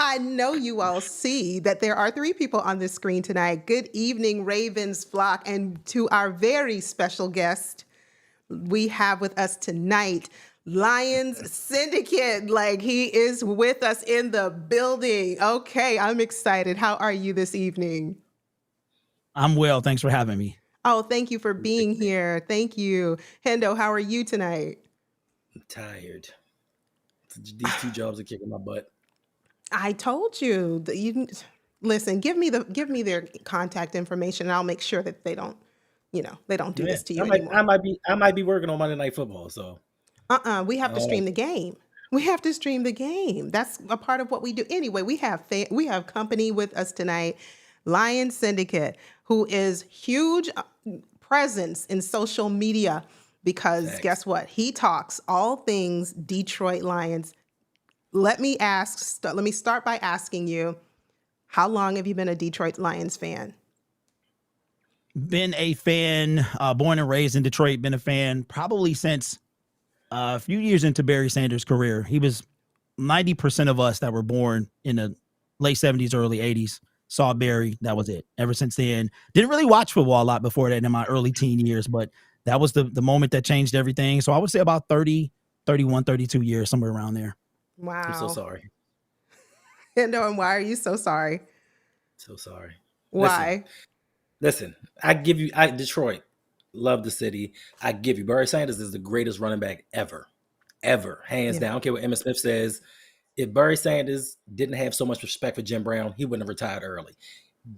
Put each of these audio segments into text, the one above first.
I know you all see that there are three people on the screen tonight. Good evening, Ravens flock. And to our very special guest, we have with us tonight Lions Syndicate. Like, he is with us in the building. Okay, I'm excited. How are you this evening? I'm well. Thanks for having me. Oh, thank you for being here. Thank you. Hendo, how are you tonight? I'm tired. These two jobs are kicking my butt. I told you that listen, give me their contact information and I'll make sure that they don't do Yeah, this to you anymore. I might be working on Monday Night Football. So, We have to uh, stream the game. We have to stream the game. That's a part of what we do. Anyway, we have company with us tonight, Lion Syndicate, who is huge presence in social media because facts. guess what? He talks all things Detroit Lions. Let me start by asking you, how long have you been a Detroit Lions fan? Been a fan, born and raised in Detroit. Been a fan probably since a few years into Barry Sanders' career. He was 90% of us that were born in the late 70s, early 80s saw Barry. That was it. Ever since then, didn't really watch football a lot before that in my early teen years, but that was the moment that changed everything. So I would say about 30, 31, 32 years, somewhere around there. I'm so Wow. sorry. And why are you so sorry? So sorry. Listen, Why? listen. Detroit, love the city. I give you Barry Sanders is the greatest running back ever, hands Yeah. down. I don't care what Emmitt Smith says. If Barry Sanders didn't have so much respect for Jim Brown, he wouldn't have retired early.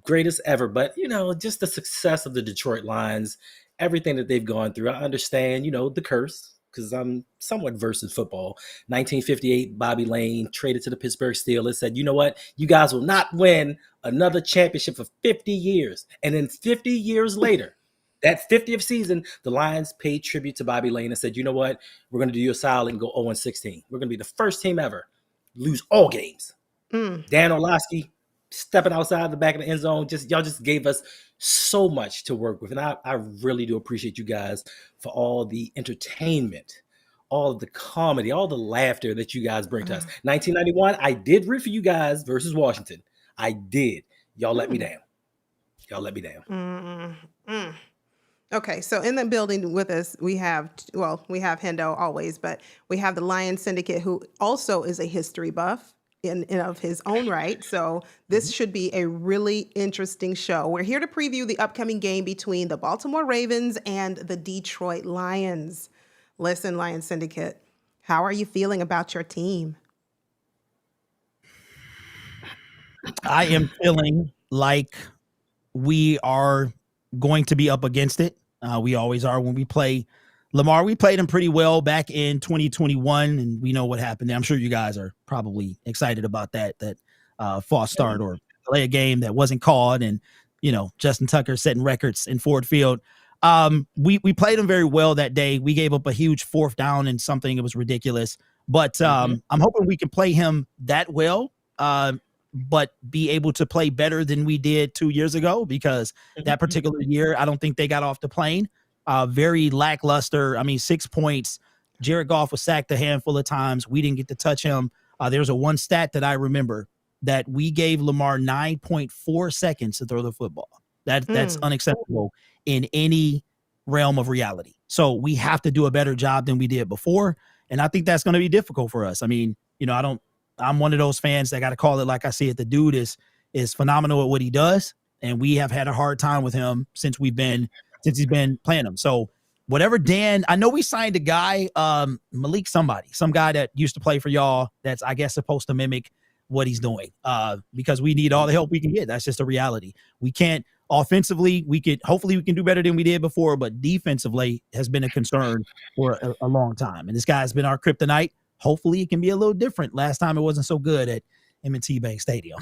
Greatest ever. But just the success of the Detroit Lions, everything that they've gone through. I understand, the curse because I'm somewhat versed in football. 1958, Bobby Lane traded to the Pittsburgh Steelers, said, you know what? You guys will not win another championship for 50 years. And then 50 years later, that 50th season, the Lions paid tribute to Bobby Lane and said, you know what? We're going to do you a solid and go 0-16. We're going to be the first team ever lose all games. Mm. Dan Orlovsky stepping outside the back of the end zone. Y'all just gave us so much to work with. And I really do appreciate you guys for all the entertainment, all of the comedy, all the laughter that you guys bring to us. 1991, I did root for you guys versus Washington. I did. Y'all let me Mm. down. Y'all let me down. Mm. Mm. Okay, so in the building with us, we have Hendo always, but we have the Lion Syndicate, who also is a history buff in of his own right. So this Mhm. should be a really interesting show. We're here to preview the upcoming game between the Baltimore Ravens and the Detroit Lions. Listen, Lion Syndicate, how are you feeling about your team? I am feeling like we are going to be up against it. We always are when we play Lamar. We played him pretty well back in 2021, and we know what happened there. I'm sure you guys are probably excited about that false start or play a game that wasn't called, and Justin Tucker setting records in Ford Field. We played him very well that day. We gave up a huge fourth down and something. It was ridiculous, but I'm hoping we can play him that well. But be able to play better than we did 2 years ago, because that particular year, I don't think they got off the plane. Very lackluster. I mean, 6 points. Jared Goff was sacked a handful of times. We didn't get to touch him. There's a one stat that I remember that we gave Lamar 9.4 seconds to throw the football. That's Mm. unacceptable in any realm of reality. So we have to do a better job than we did before. And I think that's going to be difficult for us. I mean, I'm one of those fans that got to call it like I see it. The dude is phenomenal at what he does, and we have had a hard time with him since he's been playing him. So whatever Dan, I know we signed a guy, Malik some guy that used to play for y'all that's, I guess, supposed to mimic what he's doing, because we need all the help we can get. That's just a reality. We can't offensively. Hopefully we can do better than we did before, but defensively has been a concern for a long time. And this guy's been our kryptonite. Hopefully it can be a little different. Last time it wasn't so good at M&T Bank Stadium.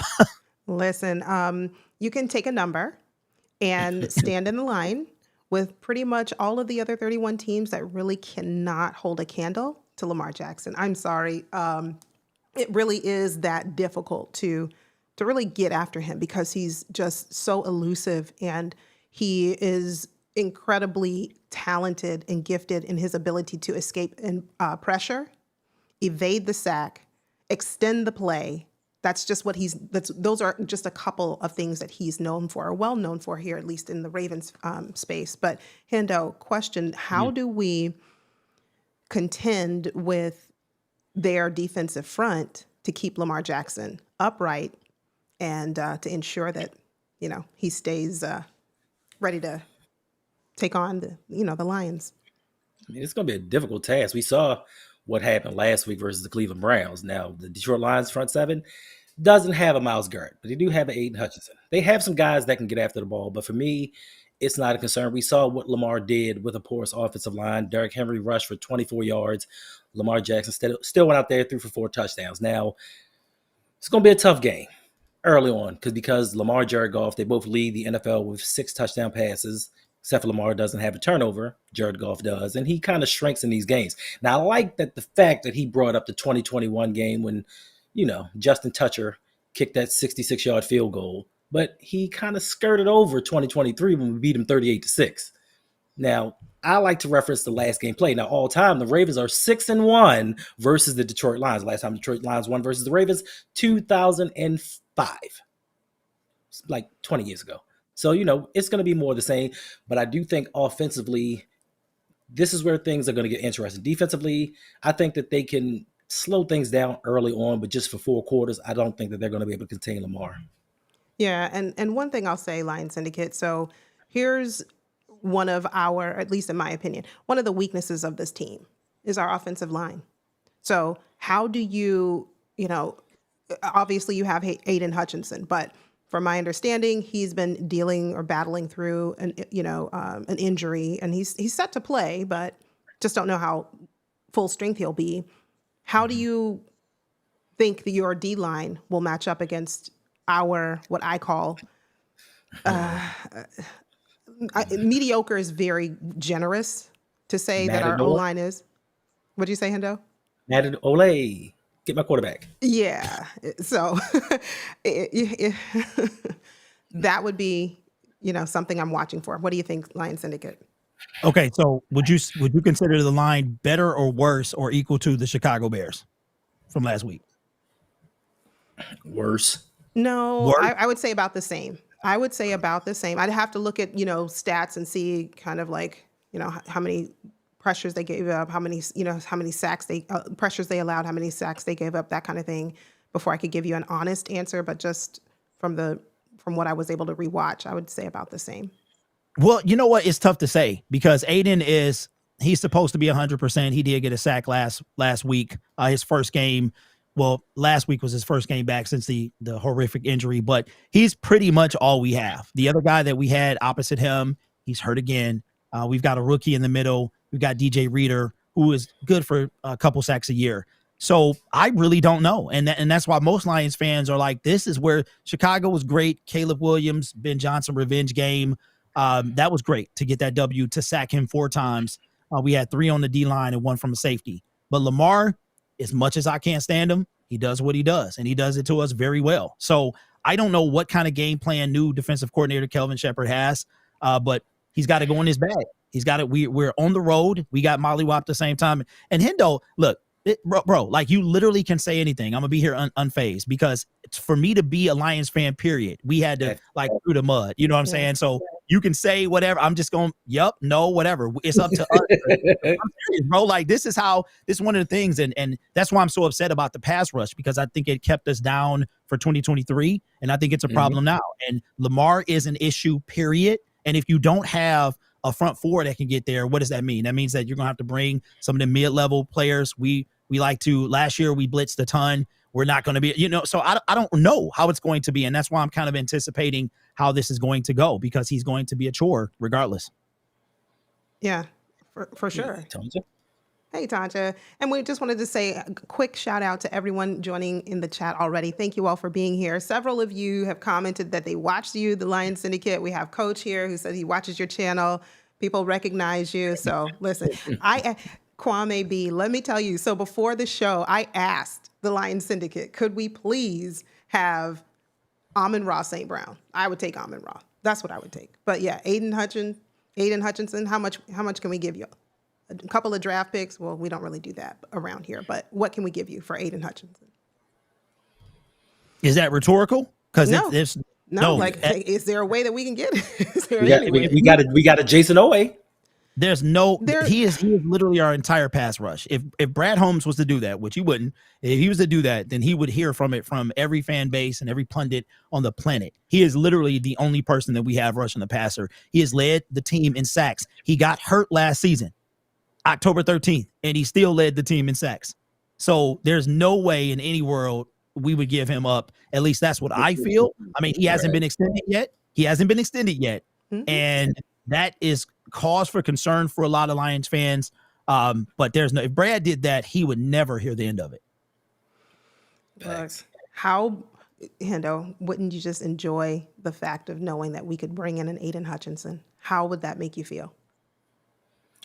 Listen, you can take a number and stand in the line with pretty much all of the other 31 teams that really cannot hold a candle to Lamar Jackson. I'm sorry. It really is that difficult to really get after him because he's just so elusive and he is incredibly talented and gifted in his ability to escape pressure, evade the sack, extend the play, That's just what those are just a couple of things that he's known for, or well known for here, at least in the Ravens space. But Hendo, question, how do we contend with their defensive front to keep Lamar Jackson upright and to ensure that, he stays ready to take on the Lions? I mean, it's going to be a difficult task. We saw what happened last week versus the Cleveland Browns. Now, the Detroit Lions front seven doesn't have a Myles Garrett, but they do have an Aiden Hutchinson. They have some guys that can get after the ball, but for me, it's not a concern. We saw what Lamar did with a porous offensive line. Derrick Henry rushed for 24 yards. Lamar Jackson still went out there, threw for 4 touchdowns. Now, it's going to be a tough game early on because Lamar, Jared Goff, they both lead the NFL with 6 touchdown passes. Except for Lamar doesn't have a turnover. Jared Goff does. And he kind of shrinks in these games. Now, I like that the fact that he brought up the 2021 game when, Justin Tucker kicked that 66-yard field goal. But he kind of skirted over 2023 when we beat him 38-6. Now, I like to reference the last game played. Now, all time, the Ravens are 6-1 versus the Detroit Lions. Last time Detroit Lions won versus the Ravens, 2005. It's like 20 years ago. So, it's going to be more of the same. But I do think offensively, this is where things are going to get interesting. Defensively, I think that they can slow things down early on, but just for 4 quarters, I don't think that they're going to be able to contain Lamar. Yeah, and one thing I'll say, Lion Syndicate, so here's one of our, at least in my opinion, one of the weaknesses of this team is our offensive line. So how do you, obviously you have Aiden Hutchinson, but from my understanding, he's been dealing or battling through an injury, and he's set to play, but just don't know how full strength he'll be. How do you think that your D line will match up against what I call mediocre is very generous to say that our O line is. What'd you say, Hendo? Madden Ole. Get my quarterback. Yeah. So that would be, something I'm watching for. What do you think, Lion Syndicate? Okay, so would you consider the line better or worse or equal to the Chicago Bears from last week? Worse. No, Worse? I would say about the same. I'd have to look at, stats and see kind of like, how many pressures they gave up, how many sacks pressures they allowed, how many sacks they gave up, that kind of thing, before I could give you an honest answer. But just from what I was able to rewatch, I would say about the same. Well, you know what? It's tough to say because Aiden he's supposed to be 100%. He did get a sack last week, his first game. Well, last week was his first game back since the horrific injury, but he's pretty much all we have. The other guy that we had opposite him, he's hurt again. We've got a rookie in the middle. We've got DJ Reader, who is good for a couple sacks a year. So I really don't know. And that's why most Lions fans are like, this is where Chicago was great. Caleb Williams, Ben Johnson revenge game. That was great to get that W, to sack him 4 times. We had 3 on the D-line and 1 from a safety. But Lamar, as much as I can't stand him, he does what he does, and he does it to us very well. So I don't know what kind of game plan new defensive coordinator Kelvin Shepard has, but he's got to go in his bag. He's got it. We're on the road. We got Molly Wop at the same time. And Hendo, look, bro, like you literally can say anything. I'm gonna be here unfazed because it's for me to be a Lions fan, period. We had to like through the mud. You know what I'm saying? So you can say whatever. I'm just going, yep, no, whatever. It's up to us. I'm serious, bro. Like this is one of the things. And that's why I'm so upset about the pass rush, because I think it kept us down for 2023. And I think it's a problem now. And Lamar is an issue, period. And if you don't have a front 4 that can get there, what does that mean? That means that you're going to have to bring some of the mid-level players. We like to, last year we blitzed a ton. We're not going to be, so I don't know how it's going to be. And that's why I'm kind of anticipating how this is going to go, because he's going to be a chore regardless. Yeah, for sure. Tanja? Hey, Tanja. And we just wanted to say a quick shout out to everyone joining in the chat already. Thank you all for being here. Several of you have commented that they watched you, the Lion Syndicate. We have Coach here who said he watches your channel. People recognize you. So listen, Kwame B, let me tell you. So before the show, I asked the Lion Syndicate, could we please have Amon-Ra St. Brown? I would take Amon-Ra. That's what I would take. But yeah, Aiden Hutchinson, how much can we give you? A couple of draft picks. Well, we don't really do that around here, but what can we give you for Aiden Hutchinson? Is that rhetorical? Because No, it's no. no. Like, is there a way that we can get it? Is there We got any we, way? we got a we got a Jason Owe. There's no. There. He is literally our entire pass rush. If Brad Holmes was to do that, which he wouldn't, if he was to do that, then he would hear from it from every fan base and every pundit on the planet. He is literally the only person that we have rushing the passer. He has led the team in sacks. He got hurt last season, October 13th, and he still led the team in sacks. So there's no way in any world we would give him up. At least that's what I feel. I mean, he hasn't been extended yet. Mm-hmm. And that is cause for concern for a lot of Lions fans. But if Brad did that, he would never hear the end of it. How, Hendo, wouldn't you just enjoy the fact of knowing that we could bring in an Aiden Hutchinson? How would that make you feel?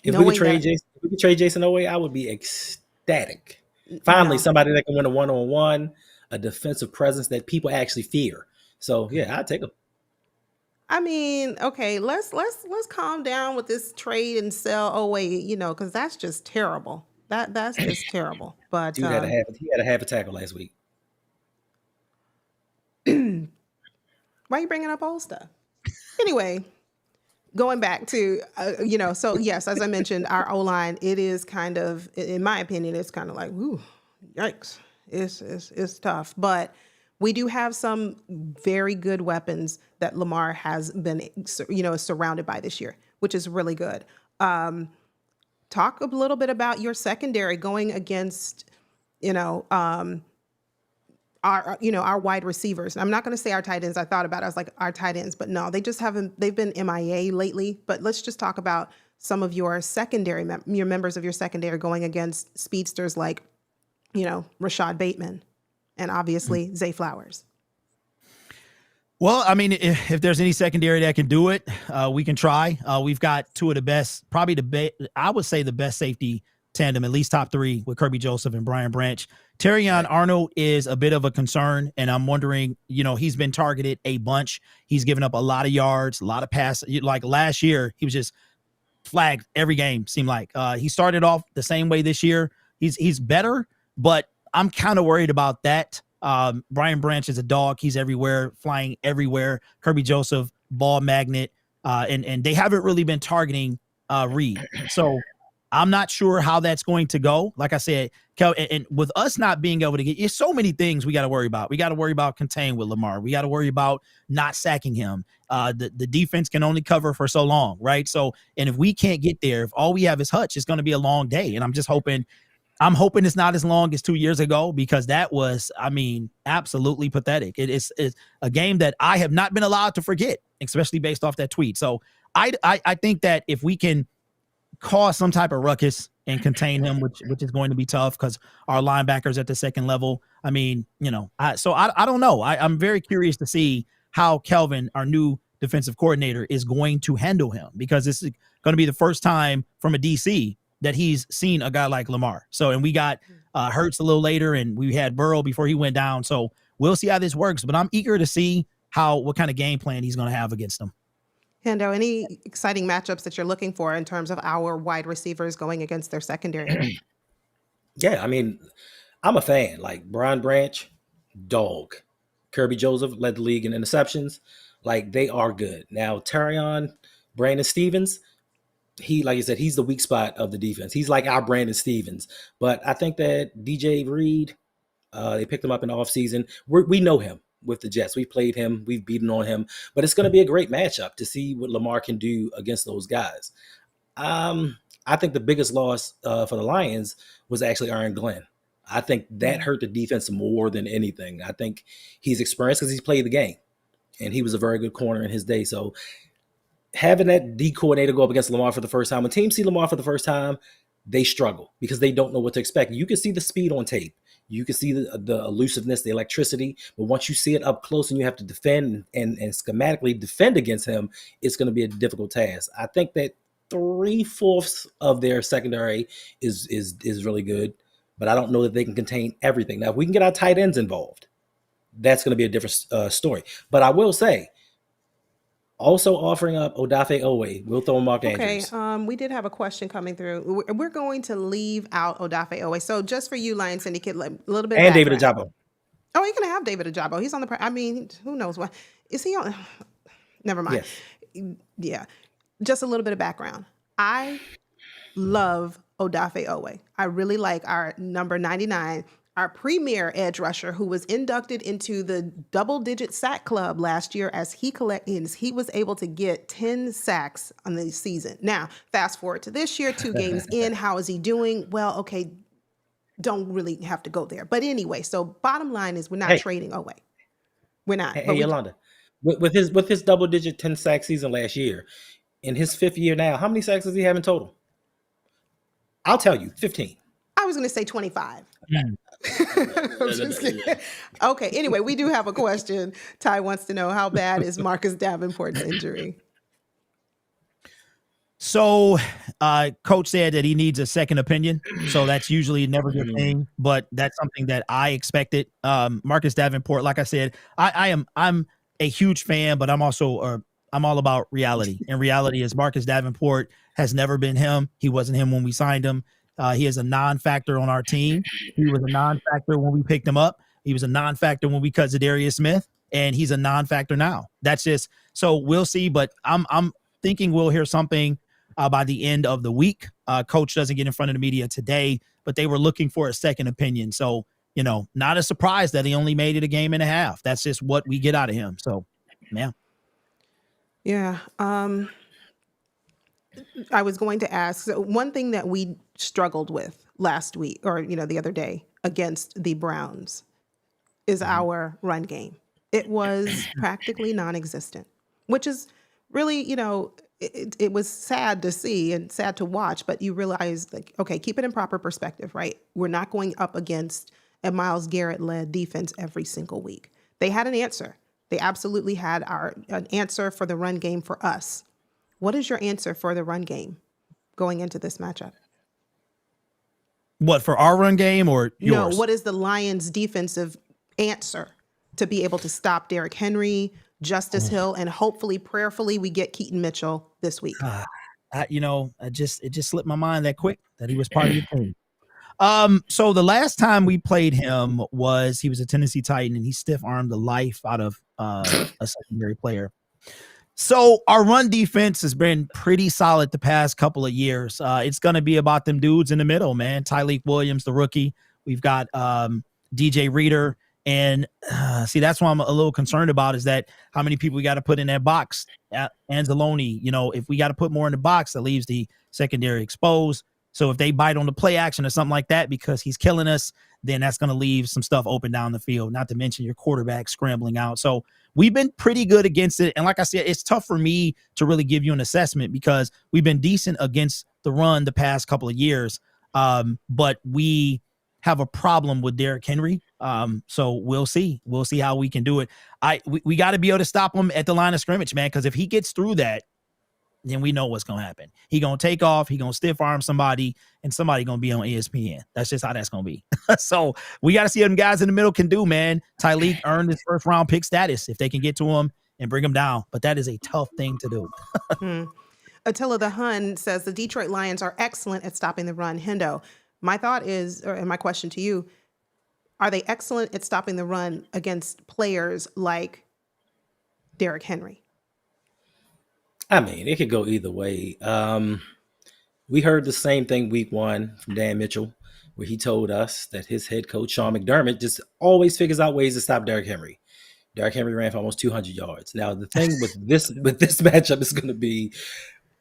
If we could trade Jason Owe, I would be ecstatic. Finally, somebody that can win a one-on-one, a defensive presence that people actually fear. So yeah, I'd take him. I mean, okay, let's calm down with this trade and sell away, because that's just terrible. That's just terrible. But Dude had a half a tackle last week. Why are you bringing up old stuff? Anyway, going back to so yes, as I mentioned, our O-line, it is kind of, in my opinion, it's kind of like, ooh, yikes. It's tough, but we do have some very good weapons that Lamar has been, surrounded by this year, which is really good. Talk a little bit about your secondary going against, our wide receivers. I'm not going to say our tight ends. I thought about it. I was like, our tight ends, but no, they just haven't. They've been MIA lately. But let's just talk about some of your secondary, your members of your secondary going against speedsters like, Rashad Bateman. And obviously, Zay Flowers. Well, I mean, if there's any secondary that can do it, we can try. We've got two of the best, probably I would say the best safety tandem, at least top three, with Kirby Joseph and Brian Branch. Terrion Arnold is a bit of a concern, and I'm wondering, he's been targeted a bunch. He's given up a lot of yards, a lot of passes. Like last year, he was just flagged every game, seemed like. He started off the same way this year. He's better, but I'm kind of worried about that. Brian Branch is a dog. He's everywhere, flying everywhere. Kirby Joseph, ball magnet. And they haven't really been targeting Reed. So I'm not sure how that's going to go. Like I said, Kel, and with us not being able to get, there's so many things we got to worry about. We got to worry about containing with Lamar. We got to worry about not sacking him. The defense can only cover for so long, right? So, and if we can't get there, if all we have is Hutch, it's going to be a long day. And I'm hoping it's not as long as 2 years ago, because that was, absolutely pathetic. It's a game that I have not been allowed to forget, especially based off that tweet. So I think that if we can cause some type of ruckus and contain him, which is going to be tough because our linebackers at the second level, I don't know. I'm very curious to see how Kelvin, our new defensive coordinator, is going to handle him, because this is going to be the first time from a DC that he's seen a guy like Lamar. So, and we got Hurts a little later, and we had Burrow before he went down. So we'll see how this works, but I'm eager to see what kind of game plan he's going to have against them. Hendo, any exciting matchups that you're looking for in terms of our wide receivers going against their secondary? Yeah, I'm a fan. Like Brian Branch, dog. Kirby Joseph led the league in interceptions. Like, they are good. Now, Terrion, Brandon Stevens, he, like you said, he's the weak spot of the defense. He's like our Brandon Stevens. But I think that DJ Reed, they picked him up in the offseason. We know him with the Jets. We've played him. We've beaten on him. But it's going to be a great matchup to see what Lamar can do against those guys. I think the biggest loss for the Lions was actually Aaron Glenn. I think that hurt the defense more than anything. I think he's experienced because he's played the game, and he was a very good corner in his day. So having that D coordinator go up against Lamar for the first time, when teams see Lamar for the first time, they struggle because they don't know what to expect. You can see the speed on tape. You can see the elusiveness, the electricity. But once you see it up close and you have to defend and schematically defend against him, it's going to be a difficult task. I think that 3/4 of their secondary is really good, but I don't know that they can contain everything. Now, if we can get our tight ends involved, that's going to be a different story. But I will say, also offering up Odafe Owe, we'll throw Mark Andrews. Okay, we did have a question coming through. We're going to leave out Odafe Owe. So just for you, Lion Syndicate, a little bit. And David Ajabo. Oh, he can have David Ajabo. He's on the. I mean, who knows what is he on? Never mind. Yes. Yeah, just a little bit of background. I love Odafe Owe. I really like our number 99, our premier edge rusher, who was inducted into the double-digit sack club last year as he was able to get 10 sacks on the season. Now, fast forward to this year, 2 games in. How is he doing? Well, okay, don't really have to go there. But anyway, so bottom line is we're not Hey, trading Owe. We're not. hey, But we Yolanda, with his double-digit 10 sack season last year, in his 5th year now, how many sacks does he have in total? I'll tell you, 15. I was going to say 25. Mm. I'm just kidding. Okay, anyway, we do have a question. Ty wants to know, how bad is Marcus Davenport's injury? So, coach said that he needs a second opinion. So that's usually never a good thing, but that's something that I expected. Marcus Davenport, like I said, I'm a huge fan, but I'm also I'm all about reality. And reality is Marcus Davenport has never been him. He wasn't him when we signed him. He is a non-factor on our team. He was a non-factor when we picked him up. He was a non-factor when we cut Zadarius Smith, and he's a non-factor now. That's just so we'll see. But I'm thinking we'll hear something by the end of the week. Coach doesn't get in front of the media today, but they were looking for a second opinion. So, not a surprise that he only made it a game and a half. That's just what we get out of him. So, yeah. Yeah. I was going to ask, so one thing that we struggled with last week or, the other day against the Browns is our run game. It was practically non-existent, which is really, it was sad to see and sad to watch, but you realize, like, okay, keep it in proper perspective, right? We're not going up against a Myles Garrett-led defense every single week. They had an answer. They absolutely had an answer for the run game for us. What is your answer for the run game going into this matchup? What, for our run game or yours? No, what is the Lions' defensive answer to be able to stop Derrick Henry, Justice Hill, and hopefully, prayerfully, we get Keaton Mitchell this week? It just slipped my mind that quick that he was part of your team. So the last time we played him he was a Tennessee Titan, and he stiff-armed the life out of a secondary player. So our run defense has been pretty solid the past couple of years. It's going to be about them dudes in the middle, man. Tyleik Williams, the rookie. We've got DJ Reader. And see, that's what I'm a little concerned about is that how many people we got to put in that box. Anzalone, if we got to put more in the box, that leaves the secondary exposed. So if they bite on the play action or something like that because he's killing us, then that's going to leave some stuff open down the field, not to mention your quarterback scrambling out. So we've been pretty good against it. And like I said, it's tough for me to really give you an assessment because we've been decent against the run the past couple of years. But we have a problem with Derrick Henry. So we'll see. We'll see how we can do it. We got to be able to stop him at the line of scrimmage, man, because if he gets through that, then we know what's going to happen. He going to take off. He going to stiff arm somebody, and somebody going to be on ESPN. That's just how that's going to be. So we got to see what them guys in the middle can do, man. Tyleik earned his first-round pick status if they can get to him and bring him down. But that is a tough thing to do. Attila the Hun says the Detroit Lions are excellent at stopping the run. Hendo, my thought is, and my question to you, are they excellent at stopping the run against players like Derrick Henry? I mean, it could go either way. We heard the same thing week 1 from Dan Mitchell, where he told us that his head coach, Sean McDermott, just always figures out ways to stop Derrick Henry. Derrick Henry ran for almost 200 yards. Now, the thing with this matchup is going to be,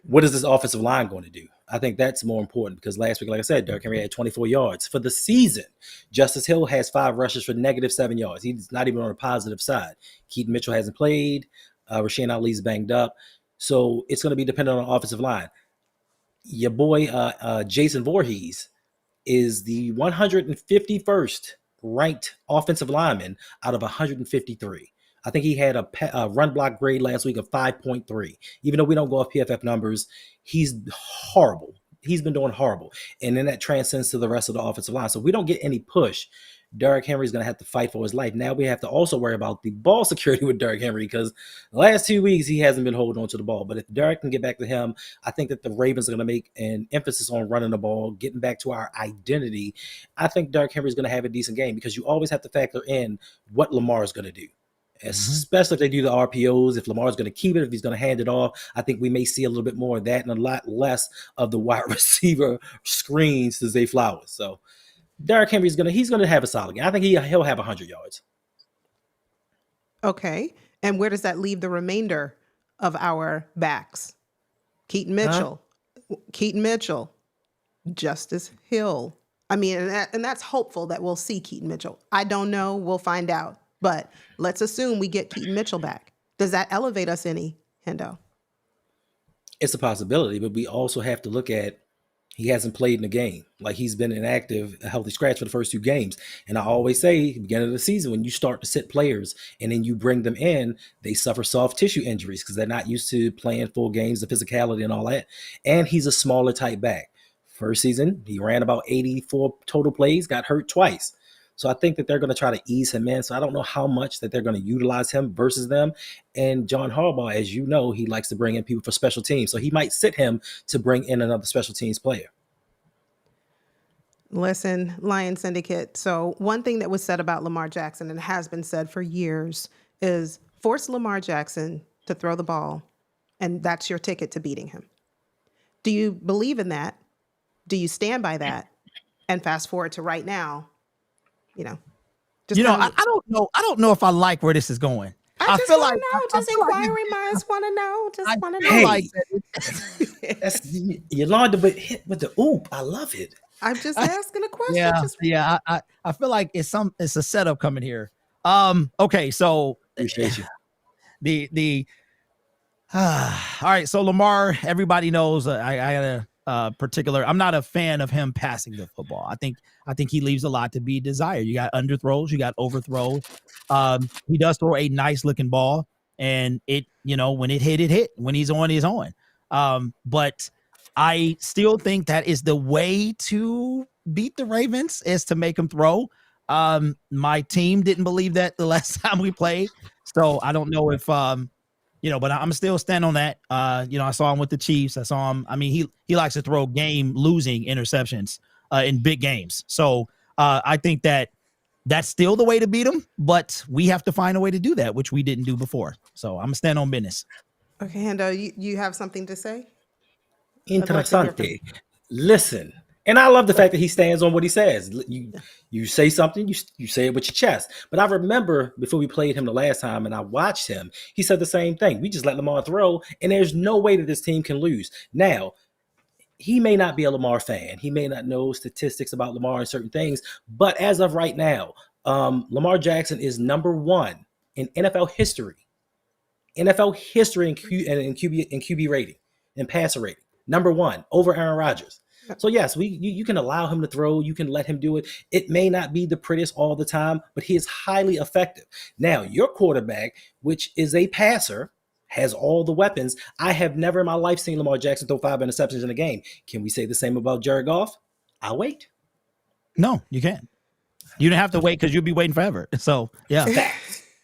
what is this offensive line going to do? I think that's more important because last week, like I said, Derrick Henry had 24 yards. For the season, Justice Hill has 5 rushes for -7 yards. He's not even on the positive side. Keaton Mitchell hasn't played. Rasheed Ali's banged up. So it's going to be dependent on the offensive line. Your boy, Jason Voorhees, is the 151st ranked offensive lineman out of 153. I think he had a run block grade last week of 5.3. Even though we don't go off PFF numbers, he's horrible. He's been doing horrible. And then that transcends to the rest of the offensive line. So if we don't get any push, Derrick Henry's going to have to fight for his life. Now we have to also worry about the ball security with Derrick Henry, because the last 2 weeks he hasn't been holding on to the ball. But if Derrick can get back to him, I think that the Ravens are going to make an emphasis on running the ball, getting back to our identity. I think Derrick Henry is going to have a decent game, because you always have to factor in what Lamar is going to do. Especially if they do the RPOs, if Lamar's going to keep it, if he's going to hand it off, I think we may see a little bit more of that and a lot less of the wide receiver screens to Zay Flowers. So Derrick Henry's he's gonna have a solid game. I think he'll have 100 yards. Okay. And where does that leave the remainder of our backs? Keaton Mitchell, Justice Hill. I mean, and that's hopeful that we'll see Keaton Mitchell. I don't know. We'll find out. But let's assume we get Keaton Mitchell back. Does that elevate us any, Hendo? It's a possibility, but we also have to look at, he hasn't played in a game. Like, he's been inactive, a healthy scratch for the first 2 games. And I always say, beginning of the season, when you start to sit players and then you bring them in, they suffer soft tissue injuries because they're not used to playing full games, the physicality and all that. And he's a smaller type back. First season, he ran about 84 total plays, got hurt twice. So I think that they're going to try to ease him in. So I don't know how much that they're going to utilize him versus them. And John Harbaugh, as you know, he likes to bring in people for special teams. So he might sit him to bring in another special teams player. Listen, Lion Syndicate. So one thing that was said about Lamar Jackson, and has been said for years, is force Lamar Jackson to throw the ball, and that's your ticket to beating him. Do you believe in that? Do you stand by that? And fast forward to right now, just I don't know if I like where this is going. I feel like inquiring minds want to know. Just want to know. Hey, Yolanda, but hit with the oop. I love it. I'm just asking a question. I feel like it's a setup coming here. Okay, so appreciate you. All right, so Lamar, everybody knows I got a particular. I'm not a fan of him passing the football. I think he leaves a lot to be desired. You got underthrows, you got overthrows. He does throw a nice looking ball, and it, when it hit. When he's on, he's on. But I still think that is the way to beat the Ravens, is to make them throw. My team didn't believe that the last time we played, so I don't know if but I'm still standing on that. I saw him with the Chiefs. I saw him. I mean, he likes to throw game-losing interceptions in big games. So I think that's still the way to beat him, but we have to find a way to do that, which we didn't do before. So I'm going to stand on business. Okay, Hendo, you have something to say? Interessante. Listen, and I love the fact that he stands on what he says. You say something, you say it with your chest. But I remember before we played him the last time and I watched him, he said the same thing. We just let Lamar throw, and there's no way that this team can lose. Now, he may not be a Lamar fan. He may not know statistics about Lamar and certain things. But as of right now, Lamar Jackson is number 1 in NFL history. NFL history in QB rating and passer rating. Number 1 over Aaron Rodgers. So yes, you can allow him to throw. You can let him do it. It may not be the prettiest all the time, but he is highly effective. Now, your quarterback, which is a passer, has all the weapons. I have never in my life seen Lamar Jackson throw 5 interceptions in a game. Can we say the same about Jared Goff? I'll wait. No, you can't. You don't have to wait because you'll be waiting forever. So yeah.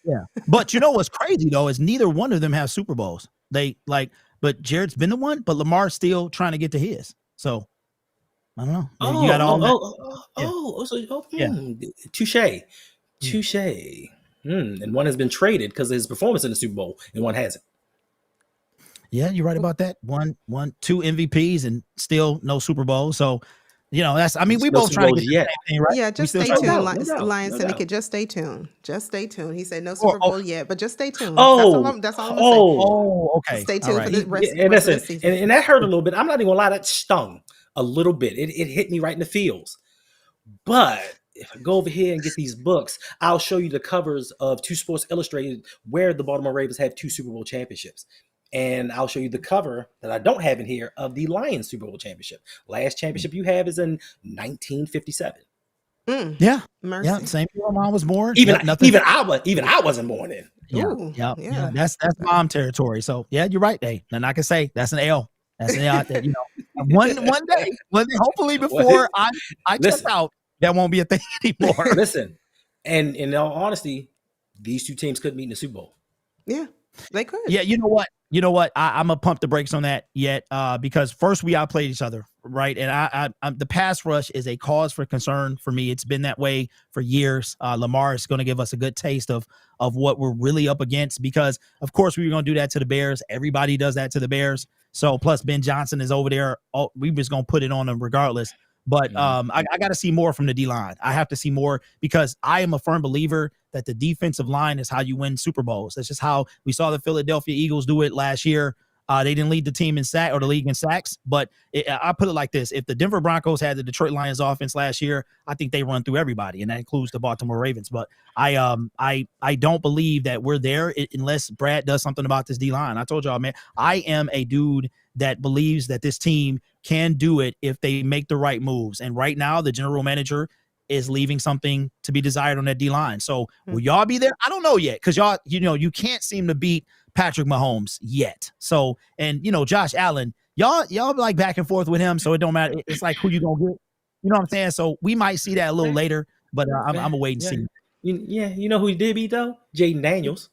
Yeah. But what's crazy though is neither one of them have Super Bowls. But Jared's been the one, but Lamar's still trying to get to his. So I don't know. You got all touche. And one has been traded because of his performance in the Super Bowl, and one hasn't. Yeah, you're right about that. 2 MVPs and still no Super Bowl. So, that's. I mean, we both trying to get the same thing, right? Yeah, just stay tuned, Lion Syndicate. Just stay tuned. Just stay tuned. He said no Super Bowl yet, but just stay tuned. That's all I'm saying. Oh, okay. Stay tuned for the rest of the season. And that hurt a little bit. I'm not even gonna lie, that stung a little bit. It hit me right in the feels. But if I go over here and get these books, I'll show you the covers of 2 Sports Illustrated where the Baltimore Ravens have 2 Super Bowl championships. And I'll show you the cover that I don't have in here of the Lions Super Bowl championship. Last championship you have is in 1957. Yeah. Mercy. Yeah. Same year mom was born. Even I wasn't born in. Yeah. That's mom territory. So yeah, you're right. Hey, and I can say that's an L. That's an L. One day, hopefully before I check out. that won't be a thing anymore. Listen, and in all honesty, these two teams could meet in the Super Bowl. Yeah, they could. Yeah, you know what? I'm gonna pump the brakes on that yet, because first we outplayed each other, right? And the pass rush is a cause for concern for me. It's been that way for years. Lamar is going to give us a good taste of what we're really up against, because of course we were going to do that to the Bears. Everybody does that to the Bears. So plus Ben Johnson is over there. We just going to put it on him regardless. But I got to see more from the D-line. I have to see more, because I am a firm believer that the defensive line is how you win Super Bowls. That's just how we saw the Philadelphia Eagles do it last year. They didn't lead the team in sack or the league in sacks, but I put it like this. If the Denver Broncos had the Detroit Lions offense last year, I think they run through everybody, and that includes the Baltimore Ravens. But I don't believe that we're there unless Brad does something about this D-line. I told y'all, man, I am a dude that believes that this team can do it if they make the right moves. And right now, the general manager is leaving something to be desired on that D-line. So will y'all be there? I don't know yet, because y'all, you can't seem to beat Patrick Mahomes yet. So, and Josh Allen, y'all like back and forth with him, so it don't matter. It's like who you gonna get. You know what I'm saying? So we might see that a little later, but I'm gonna wait and see. You know who he did beat though? Jaden Daniels.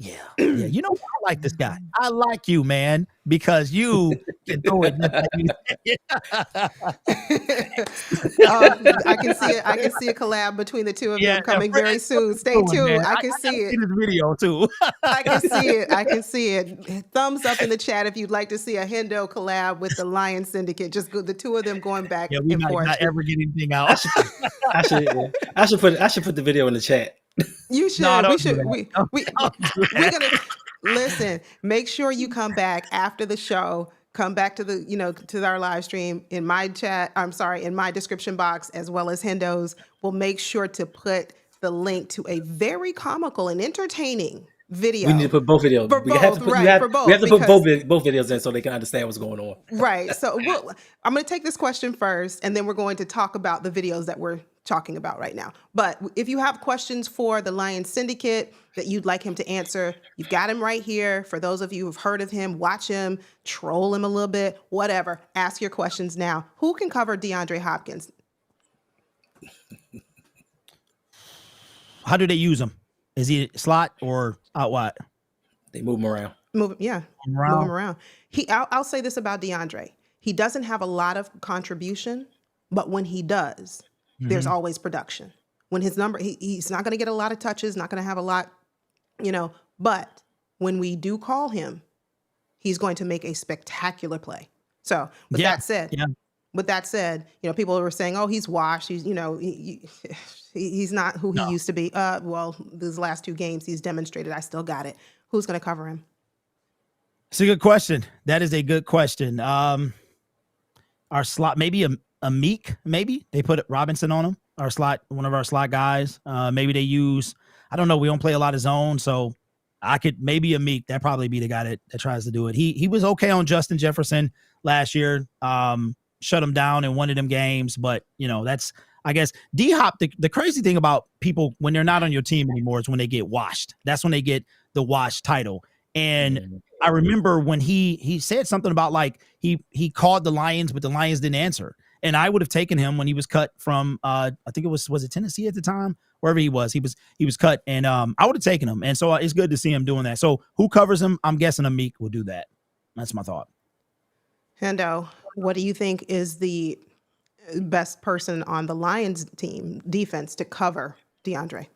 Yeah. You know, I like this guy. I like you, man, because you can throw it. I can see it. I can see a collab between the two of them coming very soon. Stay tuned. Man. I can see it. This video too. I can see it. I can see it. Thumbs up in the chat if you'd like to see a Hendo collab with the Lion Syndicate. Just the two of them going back We and might forth. not ever get anything out. I should put the video in the chat. You should. No, We should. We're gonna listen. Make sure you come back after the show. Come back to to our live stream in my chat. I'm sorry, in my description box, as well as Hendo's. We'll make sure to put the link to a very comical and entertaining video. We need to put both videos. For we both, have to put, right? we have, For both, we have to put because- both videos in so they can understand what's going on. Right. So I'm going to take this question first, and then we're going to talk about the videos that we're talking about right now. But if you have questions for the Lion Syndicate that you'd like him to answer, you've got him right here. For those of you who've heard of him, watch him, troll him a little bit, whatever. Ask your questions now. Who can cover DeAndre Hopkins? How do they use him? Is he slot or out wide? They move him around. Move him around. I'll say this about DeAndre. He doesn't have a lot of contribution, but when he does, there's always production. When his number, he's not going to get a lot of touches, not going to have a lot, but when we do call him, he's going to make a spectacular play. So with that said, people were saying, oh, he's washed. He's, he's not who he used to be. Well, these last two games he's demonstrated, I still got it. Who's going to cover him? It's a good question. That is a good question. Our slot, maybe a Meek, maybe they put Robinson on him. Our slot, one of our slot guys. Maybe they use, I don't know. We don't play a lot of zone, so maybe a Meek. That'd probably be the guy that tries to do it. He was okay on Justin Jefferson last year. Shut him down in one of them games, but that's, I guess, D-Hop. The crazy thing about people when they're not on your team anymore is when they get washed. That's when they get the wash title. And I remember when he said something about like he called the Lions, but the Lions didn't answer. And I would have taken him when he was cut from I think it was it Tennessee at the time, wherever he was cut, and I would have taken him. And so it's good to see him doing that. So who covers him? I'm guessing a Meek will do that. That's my thought. Hendo, what do you think is the best person on the Lions team defense to cover DeAndre?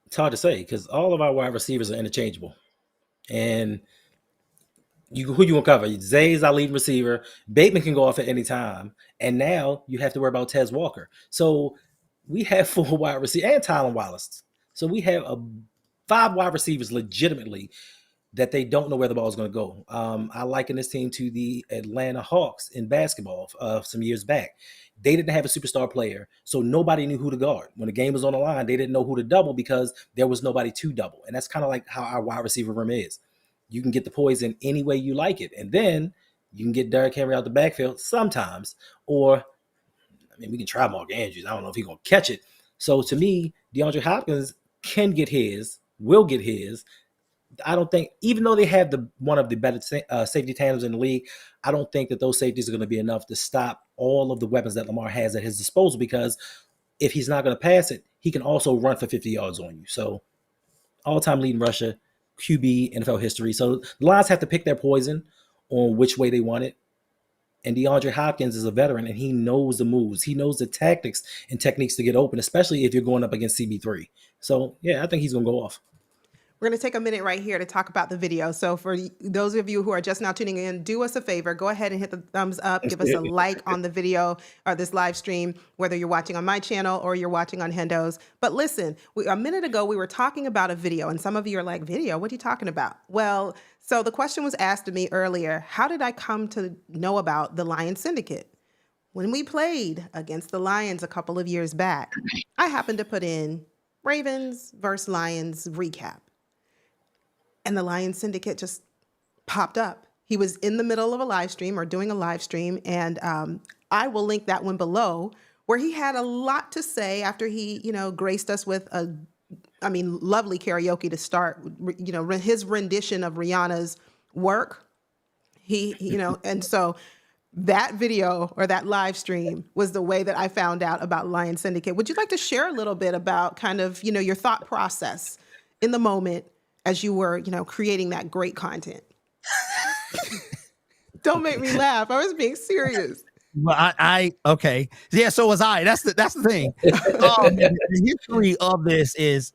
It's hard to say because all of our wide receivers are interchangeable. And who you want to cover? Zay's our leading receiver. Bateman can go off at any time. And now you have to worry about Tez Walker. So we have 4 wide receivers and Tylen Wallace. So we have 5 wide receivers legitimately that they don't know where the ball is going to go. I liken this team to the Atlanta Hawks in basketball some years back. They didn't have a superstar player, so nobody knew who to guard. When the game was on the line, they didn't know who to double because there was nobody to double. And that's kind of like how our wide receiver room is. You can get the poison any way you like it. And then you can get Derrick Henry out the backfield sometimes. Or, we can try Mark Andrews. I don't know if he's going to catch it. So to me, DeAndre Hopkins can get his, will get his. I don't think, even though they have one of the better safety tandems in the league, I don't think that those safeties are going to be enough to stop all of the weapons that Lamar has at his disposal, because if he's not going to pass it, he can also run for 50 yards on you. So all-time leading rusher, QB, NFL history. So the Lions have to pick their poison on which way they want it. And DeAndre Hopkins is a veteran, and he knows the moves. He knows the tactics and techniques to get open, especially if you're going up against CB3. So, yeah, I think he's going to go off. We're going to take a minute right here to talk about the video. So for those of you who are just now tuning in, do us a favor. Go ahead and hit the thumbs up. Give us a like on the video or this live stream, whether you're watching on my channel or you're watching on Hendo's. But listen, a minute ago, we were talking about a video, and some of you are like, video? What are you talking about? Well, so the question was asked to me earlier, how did I come to know about the Lion Syndicate? When we played against the Lions a couple of years back, I happened to put in Ravens versus Lions recap. And the Lion Syndicate just popped up. He was in the middle of a live stream or doing a live stream. And I will link that one below, where he had a lot to say after he, graced us with lovely karaoke to start, his rendition of Rihanna's Work. And so that video or that live stream was the way that I found out about Lion Syndicate. Would you like to share a little bit about kind of, your thought process in the moment as you were, creating that great content? Don't make me laugh. I was being serious. Well, okay. Yeah, so was I. That's the thing. The history of this is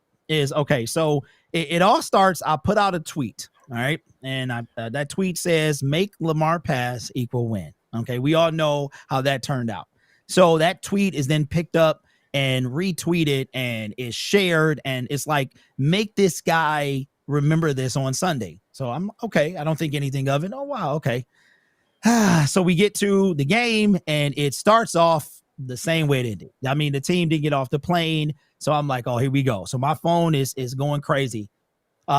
okay. So it all starts, I put out a tweet. All right. And that tweet says, make Lamar pass equal win. Okay. We all know how that turned out. So that tweet is then picked up and retweeted and is shared. And it's like, make this guy remember this on Sunday. So I'm okay. I don't think anything of it. Oh, wow. Okay. So we get to the game and it starts off the same way it ended. I mean, the team didn't get off the plane. So I'm like, oh, here we go. So my phone is going crazy.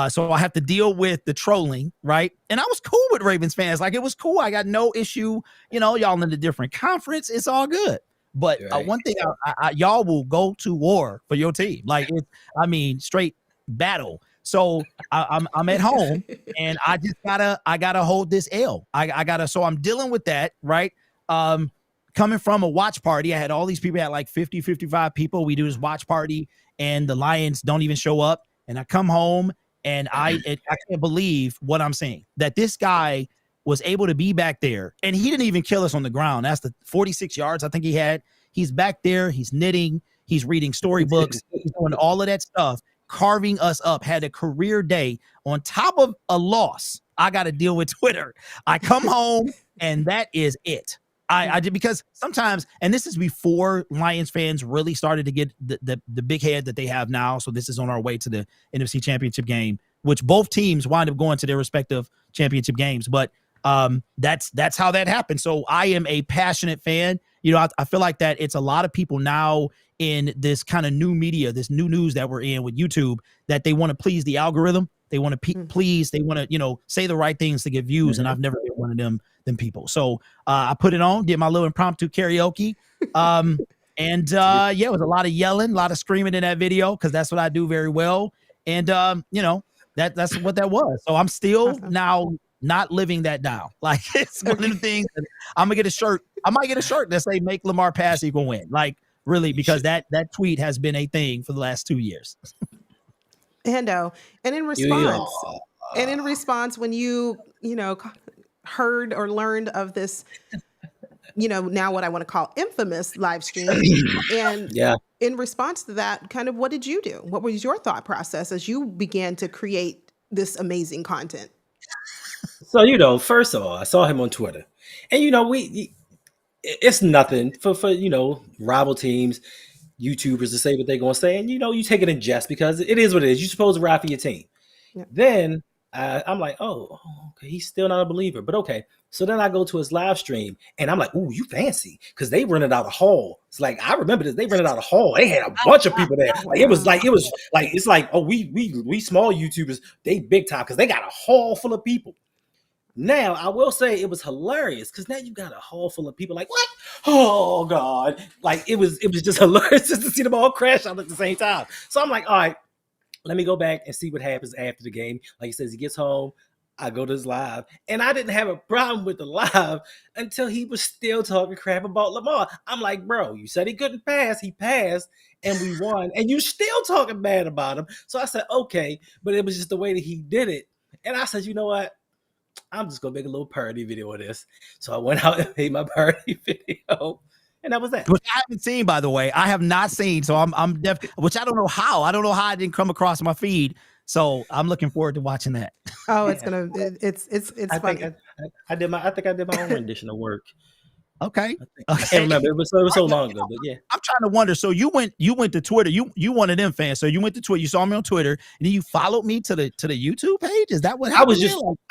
So I have to deal with the trolling, right? And I was cool with Ravens fans. Like, it was cool. I got no issue. Y'all in a different conference. It's all good. But one thing, y'all will go to war for your team. Like, straight battle. So I'm at home and I just gotta hold this L. So I'm dealing with that, right? Coming from a watch party, I had all these people, I had like 50, 55 people. We do this watch party and the Lions don't even show up. And I come home and I can't believe what I'm seeing, that this guy was able to be back there and he didn't even kill us on the ground. That's the 46 yards I think he had. He's back there. He's knitting. He's reading storybooks. He's doing all of that stuff, carving us up, had a career day on top of a loss. I got to deal with Twitter. I come home and that is it. I did, because sometimes, and this is before Lions fans really started to get the big head that they have now. So this is on our way to the NFC Championship game, which both teams wind up going to their respective championship games. But that's how that happened. So I am a passionate fan. I feel like that it's a lot of people now in this kind of new media, this new news that we're in with YouTube, that they want to please the algorithm. They want to please, they want to, say the right things to get views. Mm-hmm. And I've never been one of them people. So I put it on, did my little impromptu karaoke. It was a lot of yelling, a lot of screaming in that video, because that's what I do very well. And, that's what that was. So I'm still now not living that down. Like, it's one of the things that I'm gonna get a shirt. I might get a shirt that say make Lamar pass equal win. Like, really, because that tweet has been a thing for the last 2 years. Hendo, and in response, when you heard or learned of this, now what I want to call infamous live stream, and in response to that, kind of what did you do? What was your thought process as you began to create this amazing content? So, first of all, I saw him on Twitter, and it's nothing for rival teams, YouTubers to say what they're going to say, and you take it in jest, because it is what it is. You're supposed to ride for your team. Yeah. Then I'm like, oh, okay, he's still not a believer, but okay. So then I go to his live stream and I'm like, ooh, you fancy, because they rented out a hall. It's like, I remember this. They rented out a hall. They had a bunch of people there. Like, it's like, oh, we small YouTubers, they big time, because they got a hall full of people. Now, I will say it was hilarious, because now you got a hall full of people like, what? Oh, God. Like, it was just hilarious just to see them all crash out at the same time. So I'm like, all right, let me go back and see what happens after the game. Like he says, he gets home. I go to his live, and I didn't have a problem with the live until he was still talking crap about Lamar. I'm like, bro, you said he couldn't pass. He passed, and we won, and you still talking bad about him. So I said, okay, but it was just the way that he did it. And I said, you know what? I'm just going to make a little parody video of this. So I went out and made my parody video, and that was that. Which I haven't seen, by the way. I have not seen, so I'm which I don't know how. I don't know how I didn't come across my feed. So I'm looking forward to watching that. Oh, Yeah. it's I funny. think I did my own rendition of work. Okay. I can't remember. It was so long ago, but yeah. I'm trying to wonder. So you went to Twitter. You one of them fans. So you went to Twitter. You saw me on Twitter, and then you followed me to the YouTube page. Is that what happened?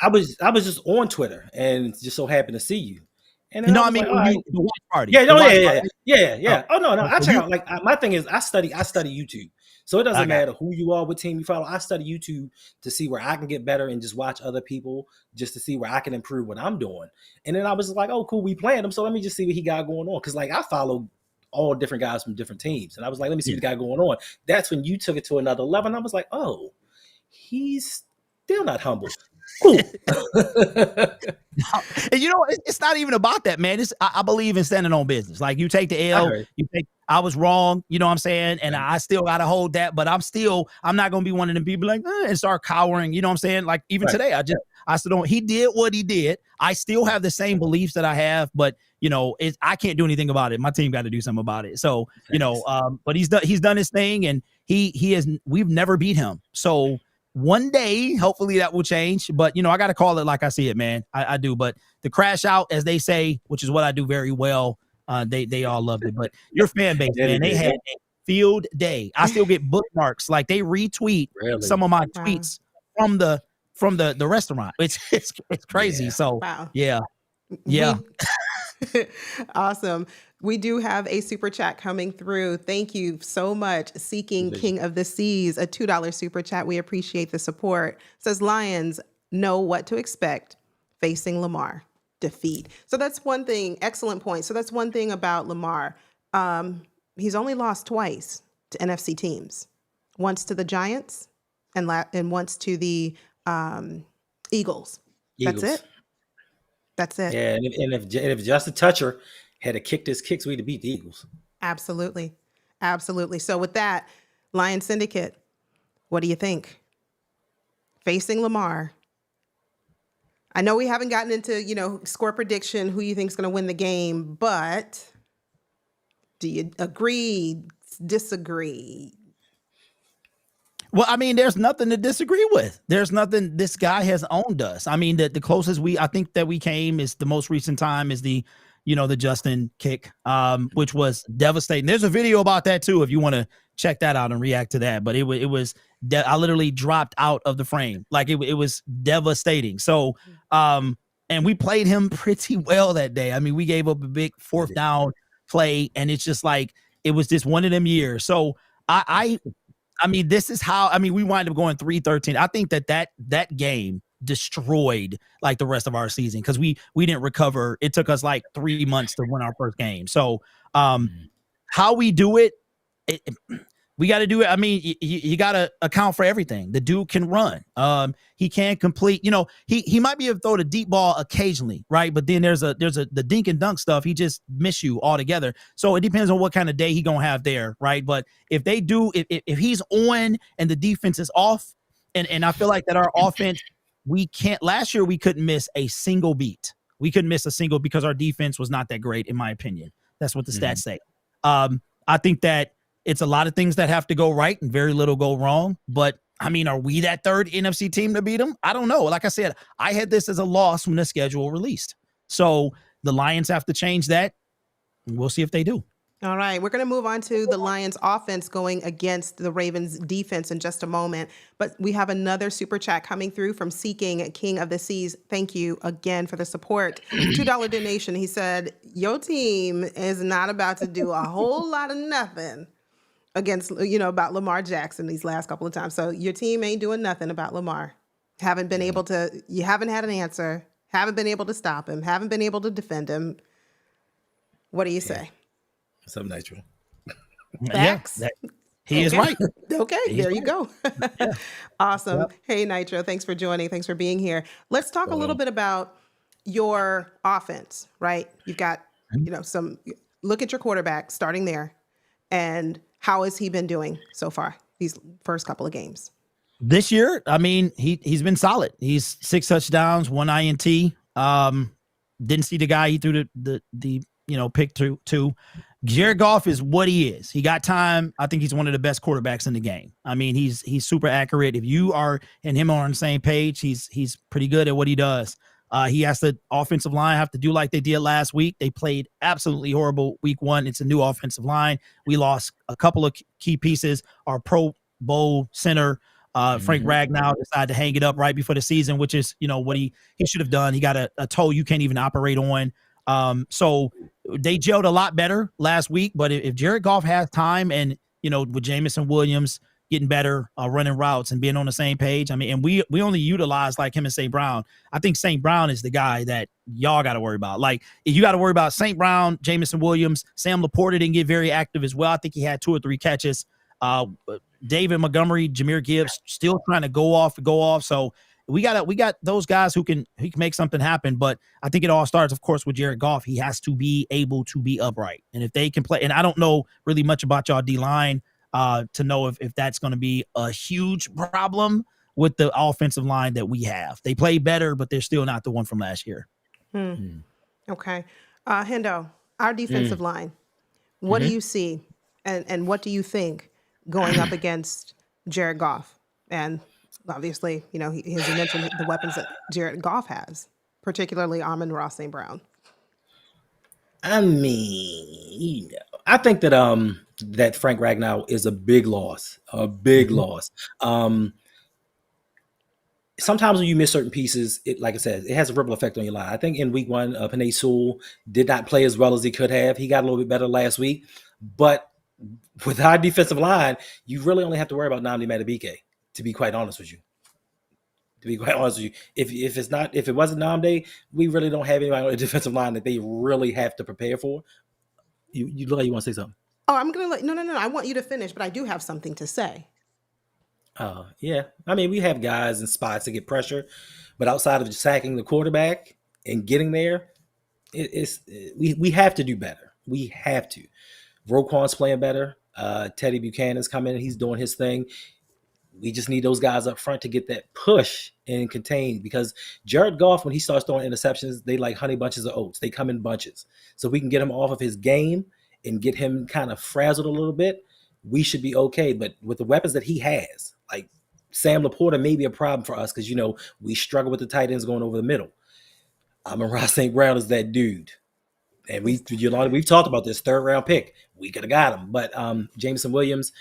I was just on Twitter and just so happened to see you. And then No, I I was mean like, all right. the watch party. Yeah, The watch party. yeah. Oh no, I so check you- out. Like my thing is, I study YouTube, so it I doesn't got matter who you are, what team you follow. I study YouTube to see where I can get better and just watch other people, just to see where I can improve what I'm doing. And then I was like, oh, cool, we playing him, so let me just see what he got going on. Because like I follow all different guys from different teams, and I was like, let me see what he got going on. That's when you took it to another level, and I was like, oh, he's still not humble. Cool. And you know, it's not even about that, man. I believe in standing on business. Like you take the L, I was wrong, you know what I'm saying? And I still gotta hold that, but I'm not gonna be one of them people like and start cowering, you know what I'm saying? Like even today, I still don't. He did what he did. I still have the same beliefs that I have, but you know, I can't do anything about it. My team got to do something about it. So, you know, but he's done his thing, and we've never beat him. So one day, hopefully that will change. But you know, I got to call it like I see it, man. I do. But the crash out, as they say, which is what I do very well. They all loved it. But your fan base, man, they had a field day. I still get bookmarks. Like they retweet some of my tweets from the restaurant. It's crazy. Yeah. So wow. yeah. Awesome. We do have a super chat coming through. Thank you so much. Seeking King of the Seas, a $2 super chat. We appreciate the support. It says Lions know what to expect facing Lamar. Defeat. So that's one thing. Excellent point. So that's one thing about Lamar. He's only lost twice to NFC teams. Once to the Giants and once to the Eagles. That's it. That's it. Yeah, and if Justin Tucker had kicked his kicks, we'd have beat the Eagles. Absolutely. Absolutely. So with that, Lion Syndicate, what do you think? Facing Lamar. I know we haven't gotten into, score prediction, who you think is going to win the game, but do you agree, disagree? Well, I mean, there's nothing to disagree with. There's nothing. This guy has owned us. I mean, the closest I think that we came is the most recent time is the Justin kick, which was devastating. There's a video about that too, if you want to check that out and react to that. But it was I literally dropped out of the frame. Like it was devastating. So, and we played him pretty well that day. I mean, we gave up a big fourth down play, and it's just like it was just one of them years. So I mean, this is how, we wind up going 3-13. I think that game destroyed like the rest of our season because we didn't recover. It took us like 3 months to win our first game. So how we do it, we got to do it. I mean, you got to account for everything. The dude can run. He can complete. He might be able to throw the deep ball occasionally, right? But then there's the dink and dunk stuff. He just miss you altogether. So it depends on what kind of day he gonna have there, right? But if they do, if he's on and the defense is off, and I feel like that our offense, we can't. Last year we couldn't miss a single beat. We couldn't miss a single because our defense was not that great, in my opinion. That's what the stats say. I think that it's a lot of things that have to go right and very little go wrong. But I mean, are we that third NFC team to beat them? I don't know. Like I said, I had this as a loss when the schedule released. So the Lions have to change that. We'll see if they do. All right. We're going to move on to the Lions offense going against the Ravens defense in just a moment. But we have another super chat coming through from Seeking King of the Seas. Thank you again for the support. $2 donation. He said, your team is not about to do a whole lot of nothing against, about Lamar Jackson these last couple of times. So your team ain't doing nothing about Lamar. You haven't had an answer, haven't been able to stop him, haven't been able to defend him. What do you say? Something natural. Facts? He is Okay. right. Okay, He's there you right. go. Yeah. Awesome. Yep. Hey, Nitro, thanks for joining. Thanks for being here. Let's talk a little So, bit about your offense, right? You've got, Mhm. look at your quarterback starting there, and how has he been doing so far these first couple of games? This year, I mean, he's been solid. He's 6 touchdowns, 1 INT. Didn't see the guy he threw the pick to. Jared Goff is what he is. He got time. I think he's one of the best quarterbacks in the game. I mean, he's super accurate. If you are and him are on the same page, he's pretty good at what he does. He has the offensive line have to do like they did last week. They played absolutely horrible week 1. It's a new offensive line. We lost a couple of key pieces. Our Pro Bowl center, Frank Ragnow, decided to hang it up right before the season, which is, what he should have done. He got a toe you can't even operate on. So they gelled a lot better last week. But if Jared Goff has time and, with Jamison Williams getting better, running routes and being on the same page, I mean, and we only utilize like him and St. Brown. I think St. Brown is the guy that y'all got to worry about. Like, if you got to worry about St. Brown, Jamison Williams, Sam Laporta didn't get very active as well. I think he had 2 or 3 catches. David Montgomery, Jahmyr Gibbs still trying to go off. So we got those guys who can make something happen. But I think it all starts, of course, with Jared Goff. He has to be able to be upright. And if they can play, and I don't know really much about y'all D-line to know if that's going to be a huge problem with the offensive line that we have. They play better, but they're still not the one from last year. Okay. Hendo, our defensive line, what do you see and what do you think going up against Jared Goff? And obviously, he has mentioned the weapons that Jared Goff has, particularly Amon-Ra St. Brown. I mean, I think that that Frank Ragnow is a big loss. Sometimes when you miss certain pieces, it, like I said, it has a ripple effect on your line. I think in week 1, Penei Sewell did not play as well as he could have. He got a little bit better last week, but with our defensive line, you really only have to worry about Nnamdi Madubuike, to be quite honest with you. If it wasn't Nnamdi, we really don't have anybody on the defensive line that they really have to prepare for. You look like you want to say something. Oh, I'm gonna let no. I want you to finish, but I do have something to say. Yeah. I mean, we have guys in spots to get pressure, but outside of just sacking the quarterback and getting there, we have to do better. We have to. Roquan's playing better. Teddy Buchanan's coming in. He's doing his thing. We just need those guys up front to get that push and contain, because Jared Goff, when he starts throwing interceptions, they like honey bunches of oats. They come in bunches. So we can get him off of his game and get him kind of frazzled a little bit. We should be okay. But with the weapons that he has, like Sam Laporta may be a problem for us because, we struggle with the tight ends going over the middle. Amon-Ra St. Brown is that dude. And we've talked about this 3rd round pick. We could have got him. But Jamison Williams,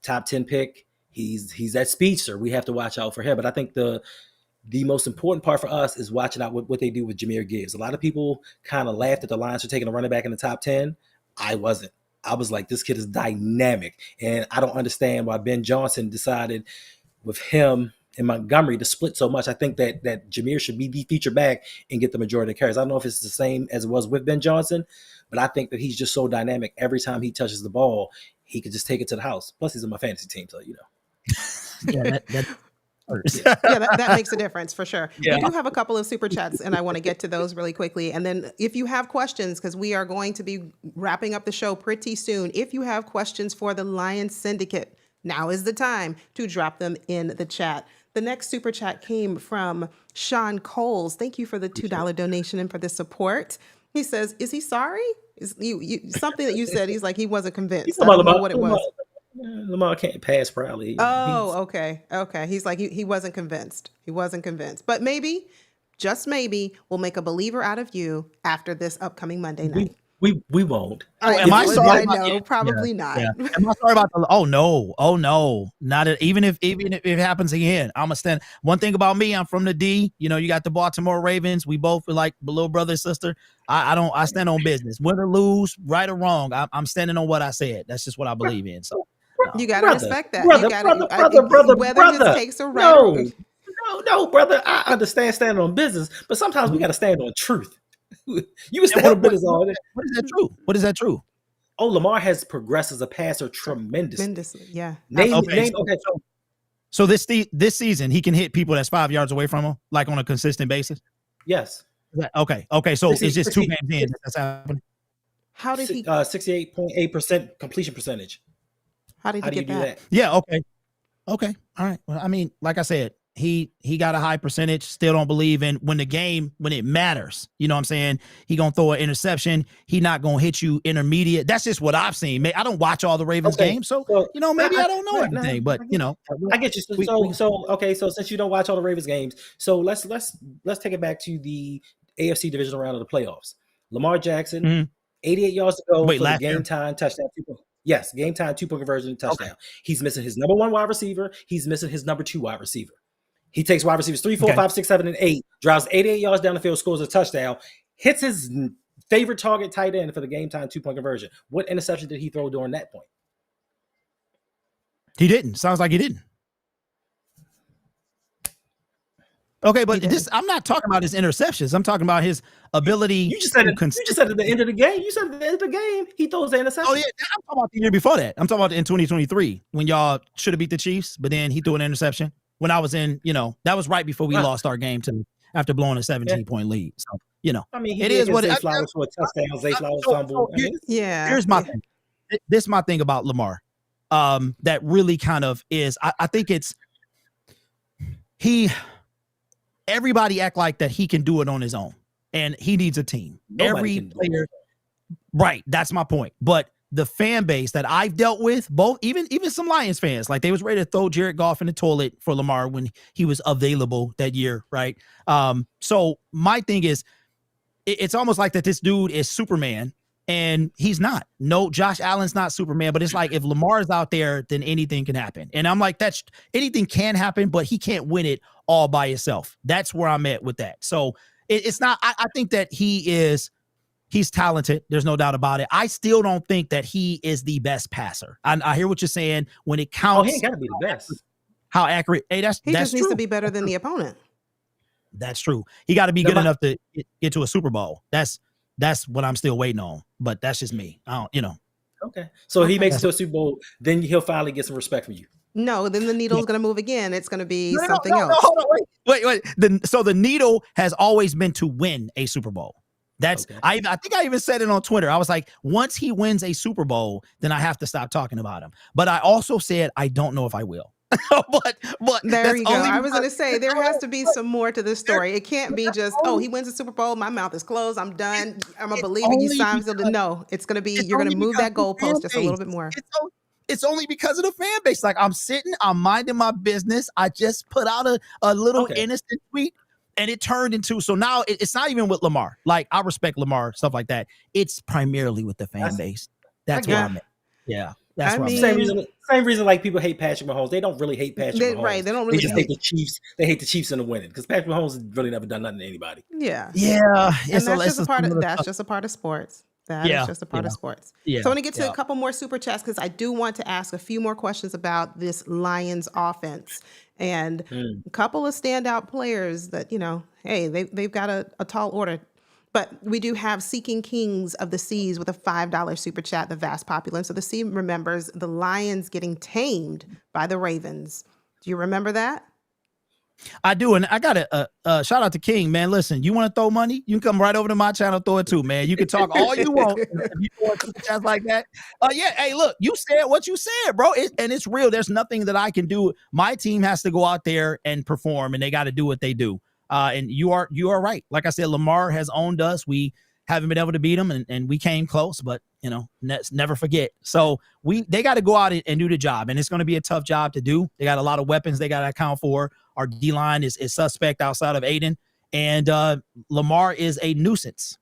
top 10 pick. He's that speedster. We have to watch out for him. But I think the most important part for us is watching out what they do with Jahmyr Gibbs. A lot of people kind of laughed at the Lions for taking a running back in the top 10. I wasn't. I was like, this kid is dynamic. And I don't understand why Ben Johnson decided with him and Montgomery to split so much. I think that Jahmyr should be the feature back and get the majority of carries. I don't know if it's the same as it was with Ben Johnson, but I think that he's just so dynamic. Every time he touches the ball, he could just take it to the house. Plus, he's on my fantasy team, so Yeah, that that makes a difference for sure. Yeah. We do have a couple of super chats, and I want to get to those really quickly. And then if you have questions, because we are going to be wrapping up the show pretty soon, if you have questions for the Lions Syndicate, now is the time to drop them in the chat. The next super chat came from Sean Coles. Thank you for the $2 donation and for the support. He says, is he sorry? Is something that you said, he's like, he wasn't convinced. I don't know what it was. Lamar can't pass proudly. Okay. He's like, he wasn't convinced. But maybe, just maybe, we'll make a believer out of you after this upcoming Monday night. We won't. Am I sorry? No, probably not. Yeah. Am I sorry about the? Oh no, not even if it happens again. I'm gonna stand. One thing about me, I'm from the D. You got the Baltimore Ravens. We both are like little brother and sister. I stand on business. Win or lose, right or wrong, I'm standing on what I said. That's just what I believe in. So you gotta respect that. Brother, whether his takes are right. No, brother. I understand standing on business, but sometimes we gotta stand on truth. You can stand on business all day. What is that true? Oh, Lamar has progressed as a passer tremendously. Tremendously, yeah. Name. Absolutely. Okay, So this season, he can hit people that's 5 yards away from him, like on a consistent basis. yes. Okay. So it's just 2 games in that's happening. How did he 68.8% completion percentage. how did How he do you get do that? that? Yeah. Okay. All right. Well, I mean, like I said, he got a high percentage. Still don't believe in when it matters. You know what I'm saying? He gonna throw an interception. He not gonna hit you intermediate. That's just what I've seen. I don't watch all the Ravens games, so maybe I don't know everything. But I get you. So since you don't watch all the Ravens games, so let's take it back to the AFC divisional round of the playoffs. Lamar Jackson, 88 yards to go for the game time touchdown. Yes, game time 2-point conversion touchdown. Okay. He's missing his number 1 wide receiver. He's missing his number 2 wide receiver. He takes wide receivers 3, 4, 5, 6, 7, and 8, drives 88 yards down the field, scores a touchdown, hits his favorite target tight end for the game time 2-point conversion. What interception did he throw during that point? He didn't. Sounds like he didn't. Okay, but I'm not talking about his interceptions. I'm talking about his ability. You just said at the end of the game. You said at the end of the game he throws the interception. Oh yeah, I'm talking about the year before that. I'm talking about in 2023 when y'all should have beat the Chiefs, but then he threw an interception. When I was in, that was that was right before we lost our game after blowing a 17-point lead. So I mean, it is what Zay Flowers for a touchdown. Zay Flowers fumble. Here's my thing. This is my thing about Lamar. That really kind of is. I think it's everybody act like that he can do it on his own, and he needs a team. Every player, right? That's my point. But the fan base that I've dealt with, both even some Lions fans, like they was ready to throw Jared Goff in the toilet for Lamar when he was available that year, right? So my thing is, it's almost like that this dude is Superman, and he's not. No, Josh Allen's not Superman, but it's like if Lamar is out there, then anything can happen. And I'm like, anything can happen, but he can't win it all by himself. That's where I'm at with that. So it's not. I think that he's talented. There's no doubt about it. I still don't think that he is the best passer. I hear what you're saying. When it counts, he ain't got to be the best. How accurate? Hey, that's just true. needs to be better than the opponent. That's true. He got to be good enough to get to a Super Bowl. That's what I'm still waiting on. But that's just me. I don't. Okay. So he makes it to a Super Bowl, then he'll finally get some respect from you. No, then the needle's going to move again. It's going to be something else. No, hold on, wait. So the needle has always been to win a Super Bowl. That's okay. I think I even said it on Twitter. I was like, once he wins a Super Bowl, then I have to stop talking about him. But I also said I don't know if I will. but there you go. I was going to say there has to be some more to this story. It can't be just he wins a Super Bowl, my mouth is closed, I'm done, I'm a believer, you sign something. No, it's going to be you're going to move that goalpost just a little bit more. It's only because of the fan base. Like I'm minding my business. I just put out a little innocent tweet. And it turned into, so now it's not even with Lamar. Like, I respect Lamar, stuff like that. It's primarily with the fan base. That's where I'm at. Yeah. That's where I'm at. Same reason like people hate Patrick Mahomes. They don't really hate Patrick Mahomes. Right. They don't really just hate the Chiefs. They hate the Chiefs into winning because Patrick Mahomes has really never done nothing to anybody. Yeah. Yeah. And that's just a part of sports. That is just a part of sports. Yeah. So I want to get to a couple more super chats because I do want to ask a few more questions about this Lions offense and a couple of standout players that, hey, they've got a tall order. But we do have Seeking Kings of the Seas with a $5 super chat, the vast populace. So the sea remembers the Lions getting tamed by the Ravens. Do you remember that? I do, and I got a shout out to King, man. Listen, you want to throw money? You can come right over to my channel, throw it too, man. You can talk all you want. If you throw super chats like that. Yeah, hey, look, you said what you said, bro. And it's real. There's nothing that I can do. My team has to go out there and perform, and they got to do what they do. And you are right. Like I said, Lamar has owned us. We haven't been able to beat him, and we came close, but never forget. So they got to go out and do the job, and it's going to be a tough job to do. They got a lot of weapons they got to account for. Our D-line is suspect outside of Aiden, and Lamar is a nuisance.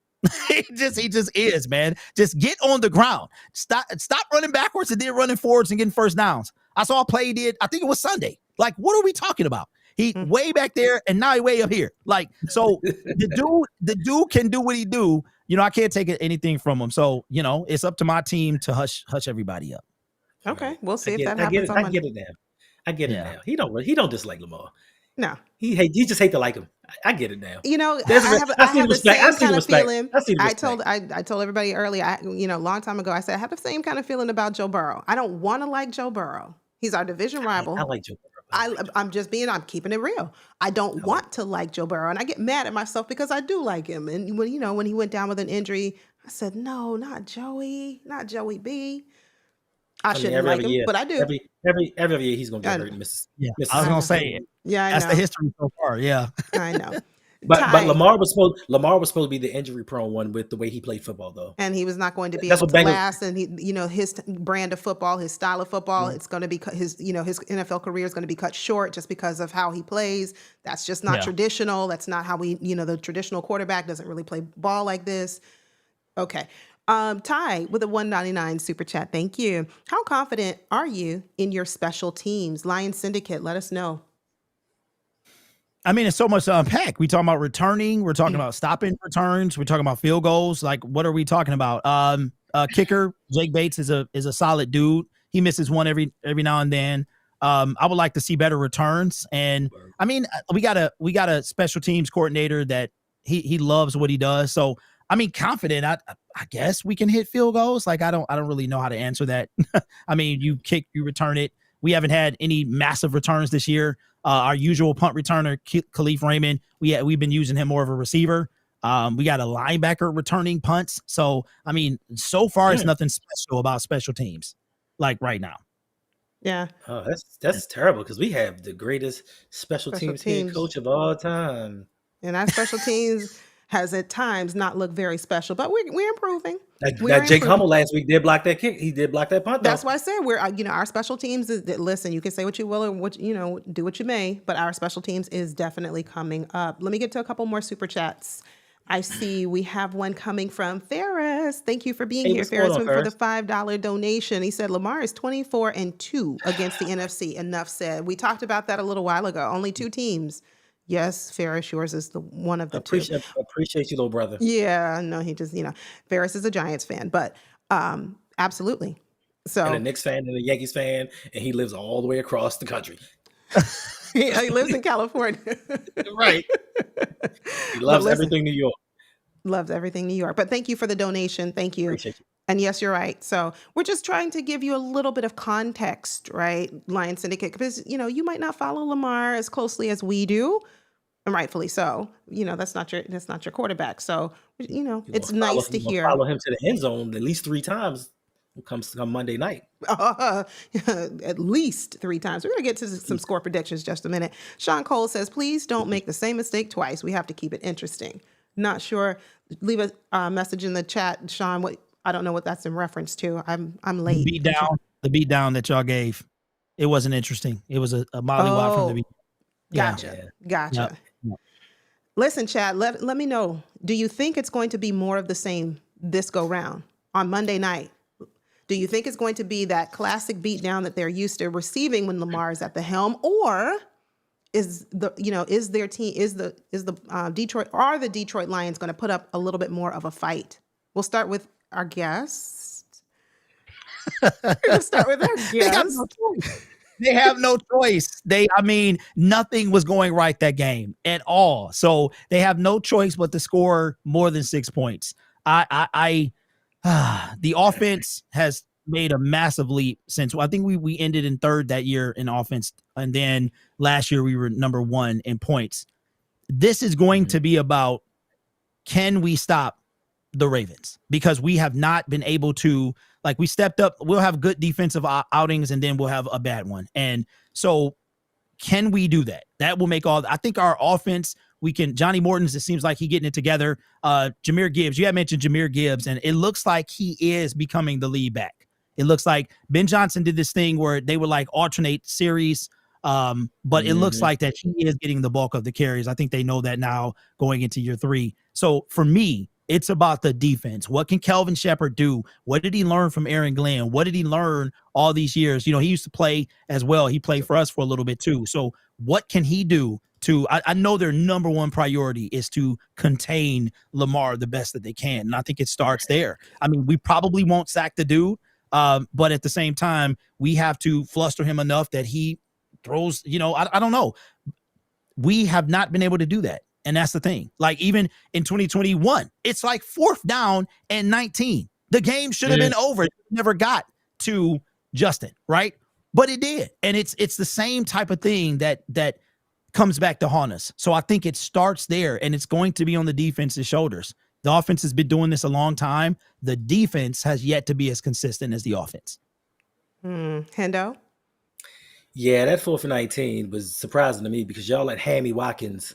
he just is, man. Just get on the ground. Stop running backwards and then running forwards and getting first downs. I saw a play he did. I think it was Sunday. Like, what are we talking about? He way back there and now he way up here. Like, so the dude can do what he do. I can't take anything from him. So, it's up to my team to hush everybody up. Okay, we'll see if that happens. I get it now. I get it now. He don't dislike Lamar. No, he just hate to like him. I get it now. You know, There's I I see the have the respect. I same see the kind of respect. feeling. I see the I respect. told I told everybody earlier, a long time ago, I said I have the same kind of feeling about Joe Burrow. I don't want to like Joe Burrow. He's our division I rival. like Joe Burrow. I like Joe I'm keeping it real. I don't Burrow. I like. want to like Joe Burrow, and I get mad at myself because I do like him. And when he went down with an injury, I said, no, not Joey, not Joey B. I I mean, shouldn't every like other him, year, but I do. every other year, he's gonna get I hurt know. and miss Yeah, miss I the was I gonna know. Super Bowl. say Yeah, I that's the know. history so far. Yeah. I know. But Ty, Lamar was supposed to be the injury prone one with the way he played football, though. and he was not going to be That's able what to Bengals. last. And his brand of football, his style of football, Mhm. it's going to be his NFL career is going to be cut short just because of how he plays. That's just not Yeah. traditional. That's not how the traditional quarterback doesn't really play ball like this. Okay. Ty with a 199 super chat. Thank you. How confident are you in your special teams? Lion Syndicate, let us know. I mean, it's so much to unpack. We talking about returning. We're talking about stopping returns. We're talking about field goals. Like, what are we talking about? Kicker Jake Bates is a solid dude. He misses one every now and then. I would like to see better returns. And I mean, we got a special teams coordinator that he loves what he does. So I mean, confident. I guess we can hit field goals. Like, I don't really know how to answer that. I mean, you kick, you return it. We haven't had any massive returns this year. Our usual punt returner, Khalif Raymond, we've been using him more of a receiver. We got a linebacker returning punts. So, I mean, so far it's nothing special about special teams, like right now. Yeah. Oh, that's terrible because we have the greatest special Special teams head teams. coach of all time. And our special teams has at times not looked very special, but we're improving. That Jake Hummel last week did block that kick. He did block that punt. That's Though. why I said our special teams is listen, you can say what you will or do what you may, but our special teams is definitely coming up. Let me get to a couple more super chats. I see we have one coming from Ferris. Thank you for being here, what's going Ferris, on, for the Ferris? $5 donation. He said Lamar is 24-2 against the NFC. Enough said. We talked about that a little while ago. Only 2 teams. Yes, Ferris, yours is the one of the 2. Appreciate you, little brother. Yeah, no, he just, Ferris is a Giants fan, but absolutely. And a So Knicks fan and a Yankees fan, and he lives all the way across the country. he lives in California. Right. He But loves listen, everything New York. loves everything New York. But thank you for the donation. Thank you. Appreciate you. And yes, you're right. So we're just trying to give you a little bit of context, right, Lion Syndicate, because you might not follow Lamar as closely as we do, and rightfully so. That's not your quarterback. So it's nice to hear. Follow him to the end zone at least 3 times. Come Monday night. At least 3 times. We're going to get to some score predictions just a minute. Sean Cole says, please don't make the same mistake twice. We have to keep it interesting. Not sure. Leave a message in the chat, Sean. I don't know what that's in reference to. I'm late. The beat down that y'all gave. It wasn't interesting. It was a mollywop from the beat. Gotcha. Yep. Listen, Chad, let me know. Do you think it's going to be more of the same this go round on Monday night? Do you think it's going to be that classic beatdown that they're used to receiving when Lamar is at the helm, or is the Detroit Lions going to put up a little bit more of a fight? We'll start with our guest. We'll start with our guest. They have no choice. Nothing was going right that game at all. So they have no choice but to score more than 6 points. The offense has made a massive leap since I think we ended in 3rd that year in offense. And then last year we were number 1 in points. This is going to be about, can we stop the Ravens? Because we have not been able to, we stepped up. We'll have good defensive outings and then we'll have a bad one. And so can we do that? That will make I think our offense, Johnny Morton's, it seems like he getting it together. Jahmyr Gibbs, you had mentioned Jahmyr Gibbs, and it looks like he is becoming the lead back. It looks like Ben Johnson did this thing where they would alternate series. But it looks like that he is getting the bulk of the carries. I think they know that now going into year 3. So for me, it's about the defense. What can Kelvin Shepherd do? What did he learn from Aaron Glenn? What did he learn all these years? He used to play as well. He played for us for a little bit too. So what can he do I know their number 1 priority is to contain Lamar the best that they can. And I think it starts there. I mean, we probably won't sack the dude. But at the same time, we have to fluster him enough that he throws, I don't know. We have not been able to do that. And that's the thing. Like even in 2021, it's like 4th down and 19. The game should have been over. It never got to Justin, right? But it did. And it's the same type of thing that comes back to haunt us. So I think it starts there, and it's going to be on the defense's shoulders. The offense has been doing this a long time. The defense has yet to be as consistent as the offense. Hendo? Yeah, that 4th and 19 was surprising to me because y'all let Hammy Watkins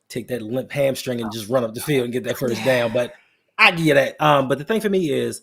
take that limp hamstring and just run up the field and get that first down. But I give you that. But the thing for me is,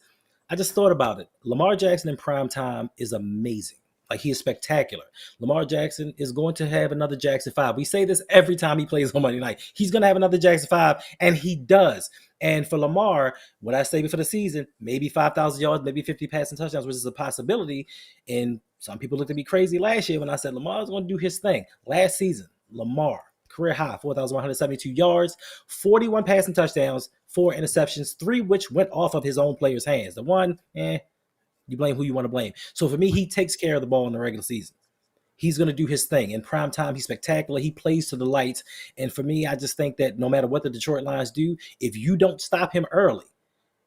I just thought about it. Lamar Jackson in prime time is amazing. Like, he is spectacular. Lamar Jackson is going to have another Jackson 5. We say this every time he plays on Monday night. He's going to have another Jackson 5, and he does. And for Lamar, what I say before the season, maybe 5,000 yards, maybe 50 passing touchdowns, which is a possibility. And some people looked at me crazy last year when I said Lamar's going to do his thing. Last season, Lamar, career high, 4,172 yards, 41 passing touchdowns, 4 interceptions, 3 which went off of his own player's hands. The one, you blame who you want to blame. So for me, he takes care of the ball in the regular season. He's going to do his thing. In prime time, he's spectacular. He plays to the lights. And for me, I just think that no matter what the Detroit Lions do, if you don't stop him early,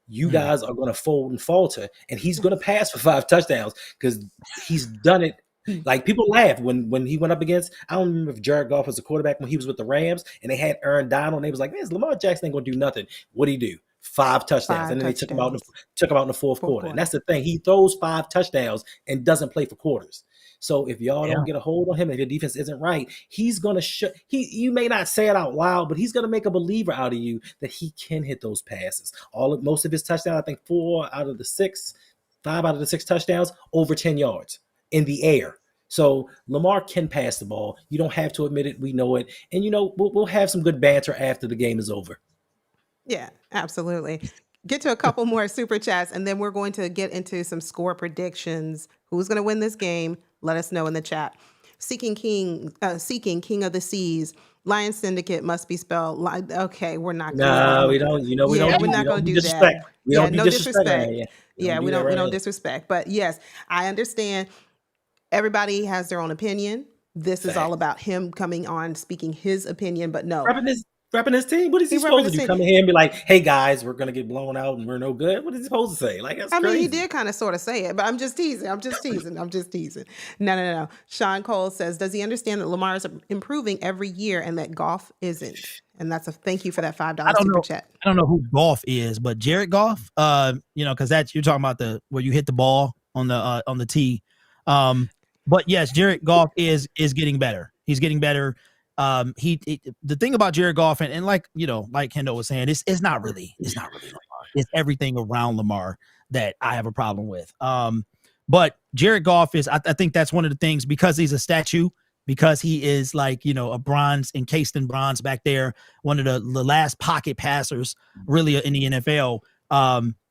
you guys are going to fold and falter. And he's going to pass for 5 touchdowns because he's done it. Like, people laughed when he went up against, I don't remember if Jared Goff was the quarterback when he was with the Rams and they had Aaron Donald and they was like, man, Lamar Jackson ain't going to do nothing. What'd he do? 5 touchdowns. And then they took him out in the fourth quarter. And that's the thing. He throws 5 touchdowns and doesn't play for quarters. So if y'all don't get a hold on him, if your defense isn't right, he's going to you may not say it out loud, but he's going to make a believer out of you that he can hit those passes. Most of his touchdowns, I think 5 out of the 6 touchdowns, over 10 yards in the air. So Lamar can pass the ball. You don't have to admit it. We know it. And, we'll have some good banter after the game is over. Yeah, absolutely. Get to a couple more super chats, and then we're going to get into some score predictions. Who's going to win this game? Let us know in the chat. Seeking King of the Seas. Lion Syndicate must be spelled. Okay, we're not. No, we don't. We don't. We're not going to do that. We don't no disrespect. We don't disrespect. But yes, I understand. Everybody has their own opinion. This is all about him coming on, speaking his opinion. But no, repping his team. What is he supposed to do? Come in here and be like, "Hey guys, we're gonna get blown out and we're no good." What is he supposed to say? Like, that's crazy. I mean, he did kind of sort of say it, but I'm just teasing. No. Sean Cole says, does he understand that Lamar is improving every year and that Goff isn't? And that's a thank you for that $5 super chat. I don't know who Goff is, but Jared Goff, because that's, you're talking about where you hit the ball on the tee. But yes, Jared Goff is getting better. He's getting better. The thing about Jared Goff and like Hendo was saying, it's not really Lamar. It's everything around Lamar that I have a problem with. But Jared Goff is, I think that's one of the things, because he's a statue, because he is like, a bronze, encased in bronze back there, one of the last pocket passers really in the NFL,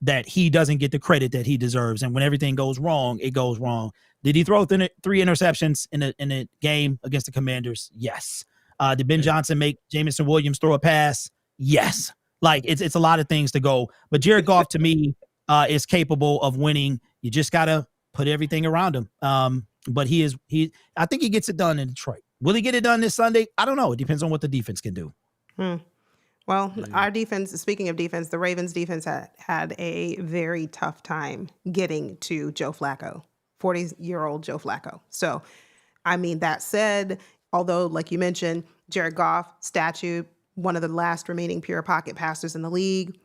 that he doesn't get the credit that he deserves. And when everything goes wrong, it goes wrong. Did he throw 3 interceptions in a game against the Commanders? Yes. Did Ben Johnson make Jameson Williams throw a pass? Yes. Like, it's a lot of things to go. But Jared Goff, to me, is capable of winning. You just got to put everything around him. But I think he gets it done in Detroit. Will he get it done this Sunday? I don't know. It depends on what the defense can do. Well, our defense, speaking of defense, the Ravens defense had a very tough time getting to Joe Flacco, 40-year-old Joe Flacco. So, I mean, that said, although, like you mentioned, Jared Goff, statue, one of the last remaining pure pocket passers in the league,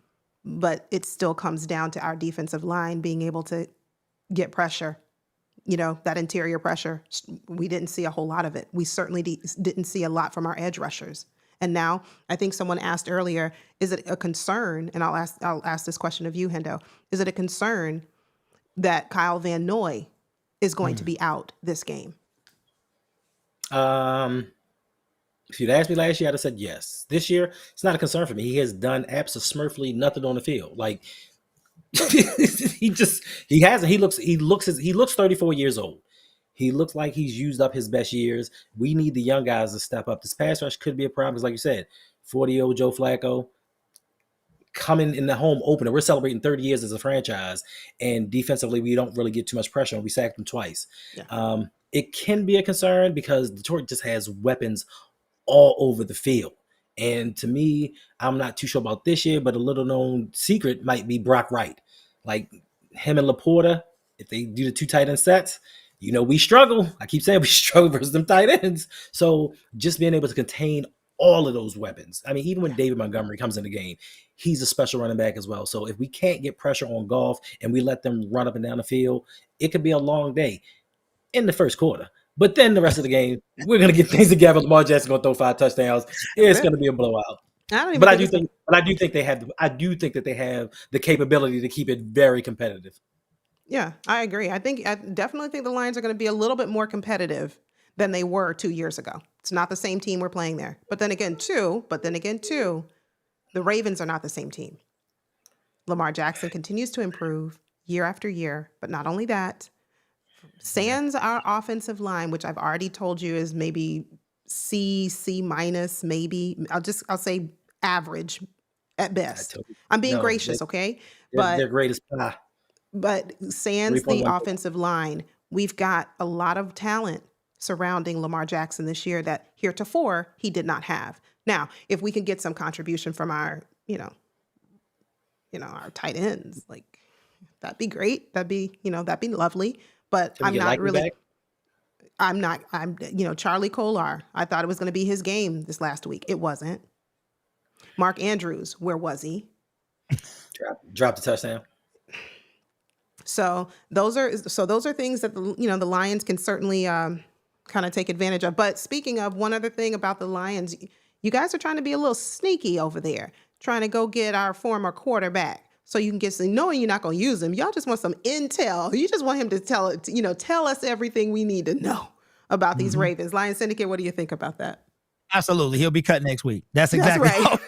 but it still comes down to our defensive line being able to get pressure. That interior pressure, we didn't see a whole lot of it. We certainly didn't see a lot from our edge rushers. And now, I think someone asked earlier, is it a concern, and I'll ask this question of you, Hendo, is it a concern that Kyle Van Noy is going to be out this game? If you'd asked me last year, I'd have said yes. This year, it's not a concern for me. He has done absolutely nothing on the field. Like, he hasn't. He looks 34 years old. He looks like he's used up his best years. We need the young guys to step up. This pass rush could be a problem because, like you said, 40-year-old Joe Flacco coming in the home opener. We're celebrating 30 years as a franchise, and defensively, we don't really get too much pressure on. We sacked him twice. Yeah. It can be a concern because Detroit just has weapons all over the field. And to me, I'm not too sure about this year, but a little known secret might be Brock Wright. Like him and Laporta, if they do the 2 tight end sets, we struggle. I keep saying we struggle versus them tight ends. So just being able to contain all of those weapons. I mean, even when David Montgomery comes in the game, he's a special running back as well. So if we can't get pressure on Goff and we let them run up and down the field, it could be a long day in the first quarter. But then the rest of the game, we're going to get things together. Lamar Jackson going to throw 5 touchdowns. It's going to be a blowout. I do think they have the capability to keep it very competitive. Yeah, I agree. I definitely think the Lions are going to be a little bit more competitive than they were 2 years ago. It's not the same team we're playing there. But then again, too, the Ravens are not the same team. Lamar Jackson continues to improve year after year. But not only that, sans our offensive line, which I've already told you is maybe C minus, maybe. I'll say average at best. I'm being gracious, okay? But their greatest pie. But sans the offensive line, we've got a lot of talent surrounding Lamar Jackson this year that heretofore he did not have. Now, if we can get some contribution from our, our tight ends, like that'd be great. That'd be lovely. But I'm Charlie Kolar. I thought it was going to be his game this last week. It wasn't. Mark Andrews, where was he? Dropped the touchdown. So those are things that the Lions can certainly kind of take advantage of. But speaking of, one other thing about the Lions, you guys are trying to be a little sneaky over there, trying to go get our former quarterback so you can get some, knowing you're not going to use him. Y'all just want some intel. You just want him to tell us everything we need to know about these Ravens. Lions Syndicate, what do you think about that? Absolutely. He'll be cut next week. That's exactly right.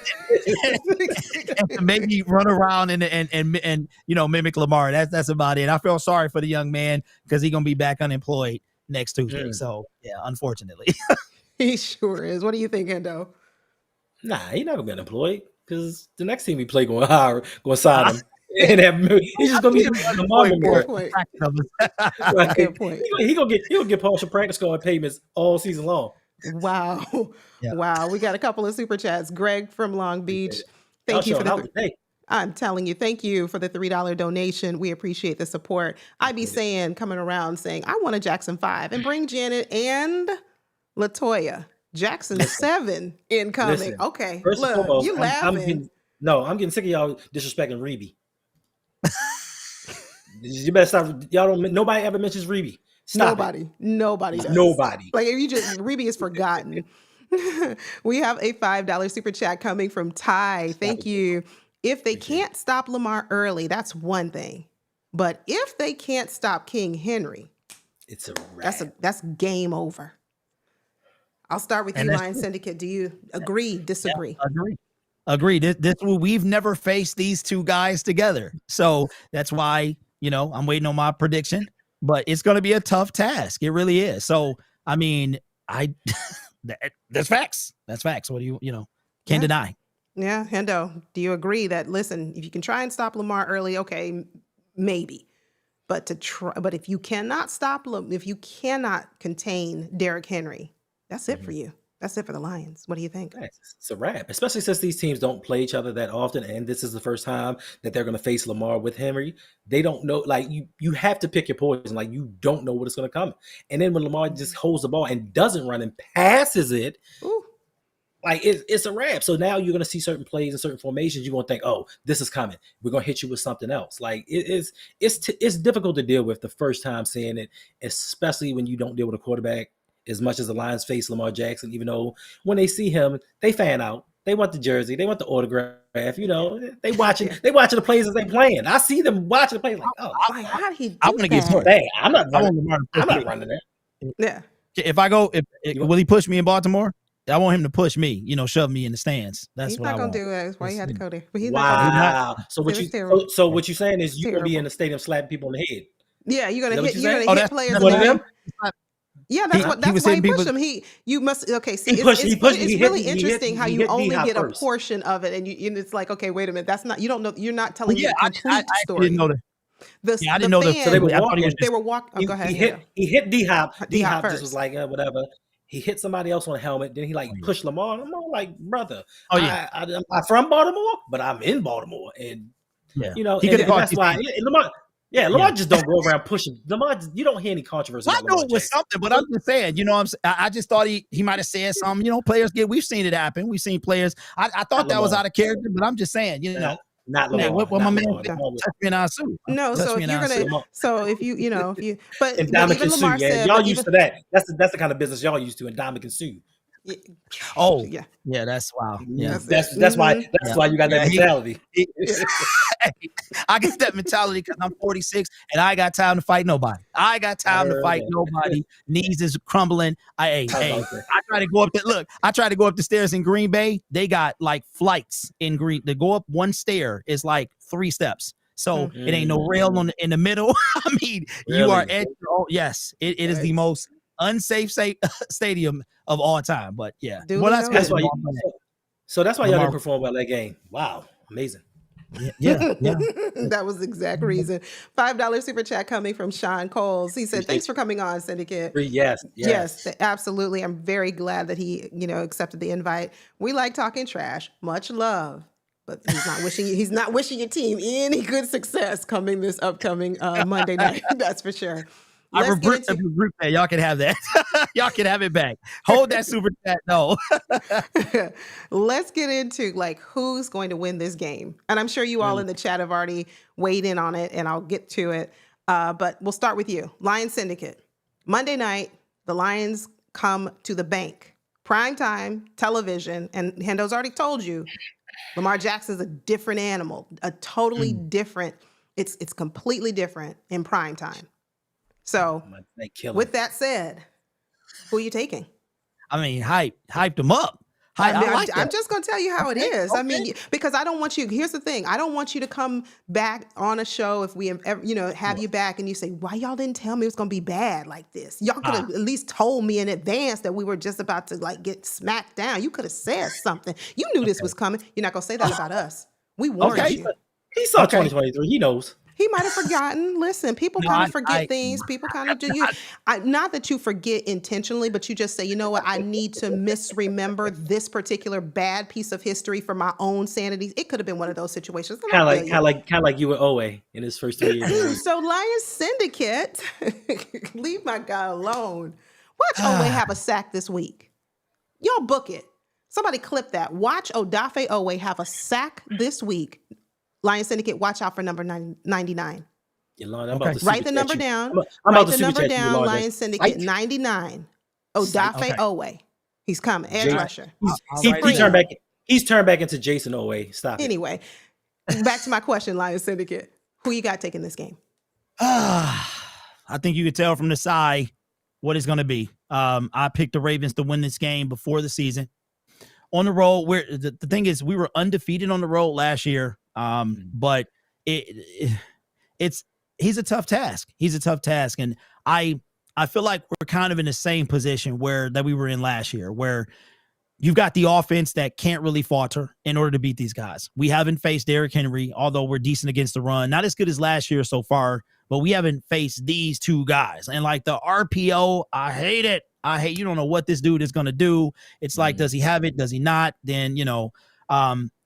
And maybe run around and mimic Lamar. That's about it. I feel sorry for the young man because he's going to be back unemployed next Tuesday. So, yeah, unfortunately. He sure is. What do you think, Endo? Nah, he's not going to be unemployed because the next team we play going to sign him. And he's just going to be Lamar. Good point. He'll get partial practice squad payments all season long. Wow. Yeah. Wow. We got a couple of super chats. Greg from Long Beach. Thank you for I'm telling you, thank you for the $3 donation. We appreciate the support. I be coming around saying, I want a Jackson 5 and bring Janet and LaToya. Jackson 7 incoming. Listen, okay. Look, foremost, you laughing. I'm getting sick of y'all disrespecting Reeby. You better stop. Nobody ever mentions Reeby. Nobody does. Nobody. Like, if you just, Reeby is forgotten. We have a $5 super chat coming from Ty. Thank you. If they can't stop Lamar early, that's one thing. But if they can't stop King Henry, it's a wrap. That's game over. I'll start with you, Lions Syndicate. Do you agree, disagree? Yeah, agree. We've never faced these two guys together. So that's why, I'm waiting on my prediction. But it's going to be a tough task. It really is. So, I mean, that's facts. That's facts. What do can't deny. Yeah. Hendo, do you agree that, listen, if you can try and stop Lamar early, okay, maybe. But if you cannot if you cannot contain Derrick Henry, that's it for you. That's it for the Lions. What do you think? It's a wrap, especially since these teams don't play each other that often, and this is the first time that they're going to face Lamar with Henry. They don't know, like, you have to pick your poison. Like, you don't know what is going to come. And then when Lamar just holds the ball and doesn't run and passes it, like, it's a wrap. So now you're going to see certain plays and certain formations. You're going to think, oh, this is coming. We're going to hit you with something else. Like, it's difficult to deal with the first time seeing it, especially when you don't deal with a quarterback as much as the Lions face Lamar Jackson, even though when they see him, they fan out. They want the jersey. They want the autograph. They watching the plays as they playing. I see them watching the plays like, oh, how did he do I want to get that? Hey, I'm not running it. Yeah. If I go, will he push me in Baltimore? I want him to push me, shove me in the stands. He's not going to do that. That's why he had to go there. But he's wow. So what you're saying is you're going to be in the stadium slapping people in the head. Yeah, you're going to hit players in the head. Yeah, that's why he pushed him. It's really interesting how you only get a portion of it, and it's like, okay, wait a minute, that's not, you don't know, you're not telling the complete story. I didn't know that. I didn't know that. So they were walking. Go ahead. He hit D-Hop. D-Hop just was like, whatever. He hit somebody else on the helmet. Then he like pushed Lamar. I'm all like, brother, Oh yeah, I'm from Baltimore, but I'm in Baltimore, and yeah. you know, He and, could have and caught that's these why things. Lamar. Yeah, Yeah. Lamar just don't go around pushing. Lamar, you don't hear any controversy Well, I about know Lamar it was Jackson. something, but I'm just saying, you know, I just thought he might have said something. You know, players we've seen it happen. We've seen players. I Not thought that was Lamar. out of character, but I'm just saying, you know, Not hey, Lamar. what my Not man Lamar. said, Lamar was- touch me in our suit. No, Touch so me if in you're our gonna, suit. so if you know, if you, but Endowment even and sue, Lamar yeah. said, Y'all but used even to that. That's the kind of business y'all used to. Endowment and sue. Oh, yeah, yeah, that's wow. Yeah, that's it. That's why yeah, you got that yeah. mentality. I got that mentality because I'm 46 and I got time to fight nobody. I got time to fight nobody. Knees is crumbling. I try to go up I try to go up the stairs in Green Bay. They got like flights in Green. To go up one stair is like 3 steps. So it ain't no rail in the middle. I mean, you are at yes, it is the most unsafe stadium of all time. But yeah, Duly well, that's That's good. why. So that's why y'all Lamar. didn't perform well that game. Wow, amazing. Yeah. That was the exact reason. $5 super chat coming from Sean Coles. He said, "Thanks for coming on, Syndicate." Yes. Yes, absolutely. I'm very glad that he, accepted the invite. We like talking trash. Much love. But he's not wishing your team any good success coming this upcoming Monday night. That's for sure. I Let's get regroup that. Y'all can have that. Y'all can have it back. Hold that super chat. No. let's get into like who's going to win this game. And I'm sure you all in the chat have already weighed in on it, and I'll get to it. But we'll start with you. Lions Syndicate. Monday night, the Lions come to the bank. Primetime television, and Hendo's already told you, Lamar Jackson's a different animal, a totally different, it's completely different in primetime. So with that said, who are you taking? I mean, hyped him up. I'm just going to tell you how it is. Okay. I mean, because I don't want you, here's the thing. I don't want you to come back on a show if we ever, have you back and you say, why y'all didn't tell me it was going to be bad like this? Y'all could have at least told me in advance that we were just about to like get smacked down. You could have said something. You knew this was coming. You're not going to say that about us. We warned you. He saw 2023. He knows. He might have forgotten. Listen, people kind of forget things. People kind of do. Not that you forget intentionally, but you just say, you know what? I need to misremember this particular bad piece of history for my own sanity. It could have been one of those situations. Kind of like you with Owe in his first 3 years. So Lions Syndicate, leave my guy alone. Watch Owe have a sack this week. Y'all book it. Somebody clip that. Watch Odafe Owe have a sack this week. Lion Syndicate, watch out for number 99. Write the number down. Write the number down, Lion Syndicate, 99. Odafe Owe. He's coming. Edge rusher. He's turned back into Jason Owe. Stop it. Anyway, back to my question, Lion Syndicate. Who you got taking this game? I think you could tell from the side what it's going to be. I picked the Ravens to win this game before the season. On the road, the thing is, we were undefeated on the road last year. But he's a tough task. He's a tough task. And I feel like we're kind of in the same position that we were in last year, where you've got the offense that can't really falter in order to beat these guys. We haven't faced Derrick Henry, although we're decent against the run, not as good as last year so far, but we haven't faced these two guys. And like the RPO, I hate it. You don't know what this dude is going to do. It's like, does he have it? Does he not? Then,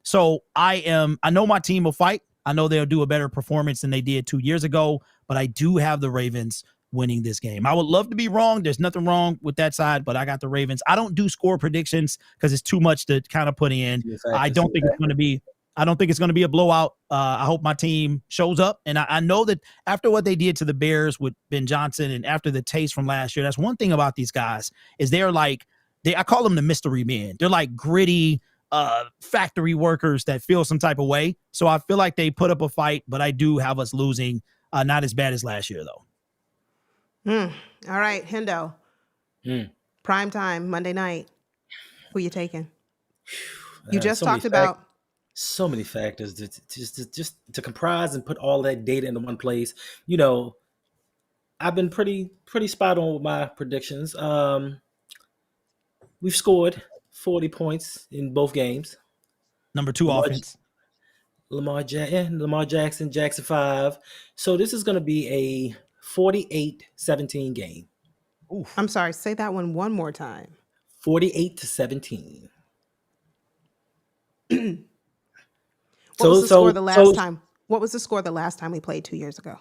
so I know my team will fight. I know they'll do a better performance than they did 2 years ago, but I do have the Ravens winning this game. I would love to be wrong. There's nothing wrong with that side, but I got the Ravens. I don't do score predictions because it's too much to kind of put in. I don't think it's going to be a blowout. I hope my team shows up. And I know that after what they did to the Bears with Ben Johnson and after the taste from last year, that's one thing about these guys is I call them the mystery men. They're like gritty, factory workers that feel some type of way. So I feel like they put up a fight, but I do have us losing. Not as bad as last year, though. All right, Hendo. Prime time, Monday night. Who you taking? You just talked about so many factors just to comprise and put all that data into one place. I've been pretty spot on with my predictions. We've scored 40 points in both games. Number 2 offense. Lamar Jackson, Jackson 5. So this is going to be a 48-17 game. Oof. I'm sorry, say that one more time. 48-17. What was So the score so the last so time? What was the score the last time we played 2 years ago?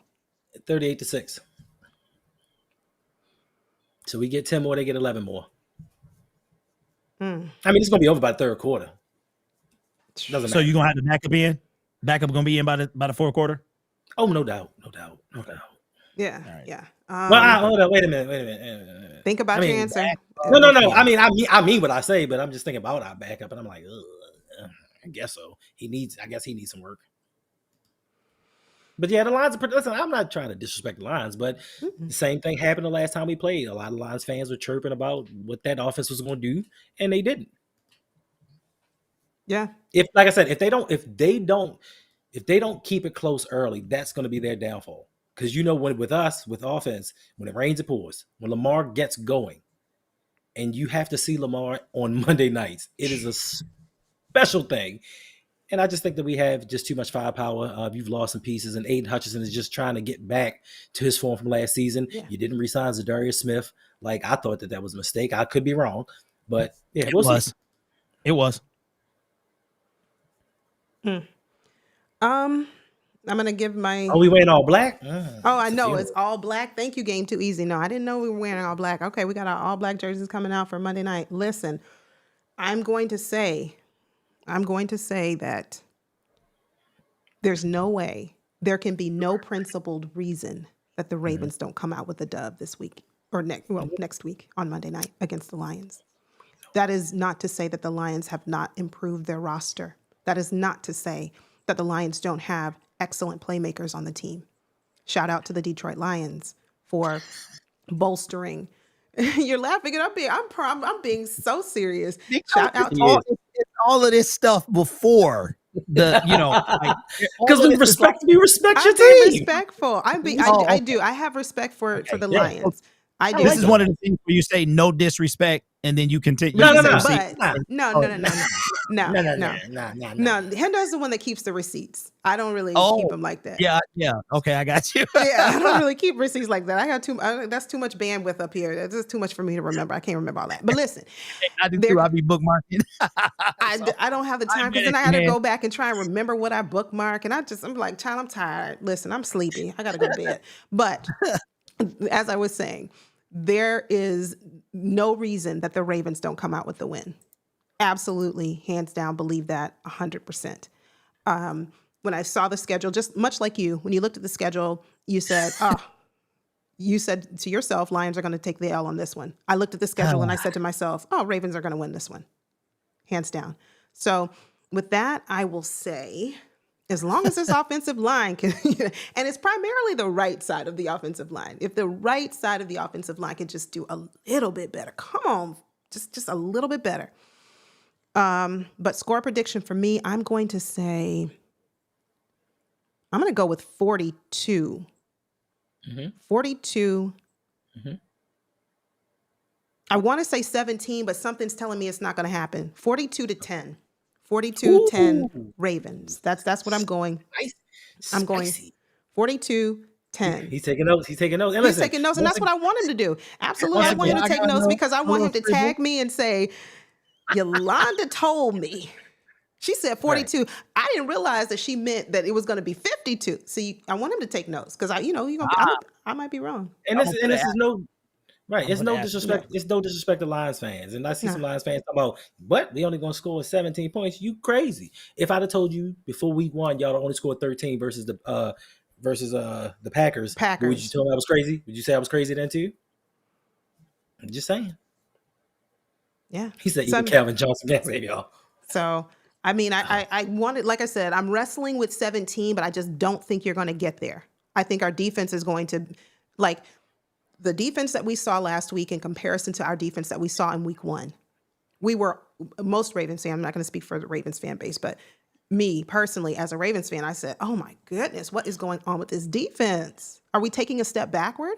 38-6. So we get 10 more, they get 11 more. Mm. I mean, it's gonna be over by the third quarter. Doesn't So matter. you're gonna have the backup in? Backup gonna be in by the fourth quarter? Oh, no doubt. Okay. Yeah, All right. yeah. Well, hold on. Wait a minute. Think I about your mean, answer. no. I mean what I say, but I'm just thinking about our backup, and I'm like, I guess so. I guess he needs some work. But yeah, the Lions are pretty. Listen, I'm not trying to disrespect the Lions, but the same thing happened the last time we played. A lot of Lions fans were chirping about what that offense was going to do, and they didn't. Yeah. If, like I said, if they don't keep it close early, that's going to be their downfall. Because when with us with offense, when it rains, it pours. When Lamar gets going, and you have to see Lamar on Monday nights, it is a special thing. And I just think that we have just too much firepower. You've lost some pieces, and Aiden Hutchinson is just trying to get back to his form from last season. Yeah. You didn't resign Zadarius Smith. Like, I thought that was a mistake. I could be wrong, but yeah, It we'll was. see. It was. I'm gonna give my. Are we wearing all black? I know it's all black. Thank you, Game Too Easy. No, I didn't know we were wearing all black. Okay, we got our all black jerseys coming out for Monday night. Listen, I'm going to say that there's no way, there can be no principled reason that the Ravens don't come out with a dub this week or next week on Monday night against the Lions. That is not to say that the Lions have not improved their roster. That is not to say that the Lions don't have excellent playmakers on the team. Shout out to the Detroit Lions for bolstering. You're laughing at I'm being so serious. Shout out to It's all of this stuff before the because we respect your I'm being team. respectful. I do. I have respect for the Lions. I do. This is one of the things where you say no disrespect, and then you continue. No. Hendo's the one that keeps the receipts. I don't really keep them like that. Yeah. Okay, I got you. Yeah, I don't really keep receipts like that. I got that's too much bandwidth up here. That's just too much for me to remember. I can't remember all that. But listen, I do too. I'll be bookmarking. I don't have the time because then I got to go back and try and remember what I bookmark. And I'm like, child, I'm tired. Listen, I'm sleepy. I got to go to bed. But as I was saying, there is no reason that the Ravens don't come out with the win. Absolutely, hands down, believe that 100%. When I saw the schedule, just much like you, when you looked at the schedule, you said to yourself, Lions are going to take the L on this one. I looked at the schedule and I said to myself, Ravens are going to win this one. Hands down. So with that, I will say, as long as this offensive line can, and it's primarily the right side of the offensive line. If the right side of the offensive line can just do a little bit better, come on, just a little bit better. But score prediction for me, I'm going to go with 42. 42. I want to say 17, but something's telling me it's not going to happen. 42-10. 42-10 Ravens. That's what I'm going. I'm going 42-10. He's taking notes. He's taking notes. He's taking notes, and that's what I want him to do. Absolutely. I want him to take notes because I want him to tag me and say, Yolanda told me. She said 42. Right. I didn't realize that she meant that it was going to be 52. See, I want him to take notes because I might be wrong. And this is no right. It's no disrespect. It's no disrespect to Lions fans. And I see some Lions fans talking about, what? We only going to score 17 points. You crazy? If I'd have told you before week 1, y'all only scored 13 versus the Packers, would you tell me I was crazy? Would you say I was crazy then too? I'm just saying. Yeah. He said even Calvin Johnson can't say y'all. So I mean, I wanted, like I said, I'm wrestling with 17, but I just don't think you're going to get there. I think our defense is going to, like, the defense that we saw last week in comparison to our defense that we saw in week 1. Most Ravens fans, I'm not going to speak for the Ravens fan base, but me personally, as a Ravens fan, I said, oh my goodness, what is going on with this defense? Are we taking a step backward?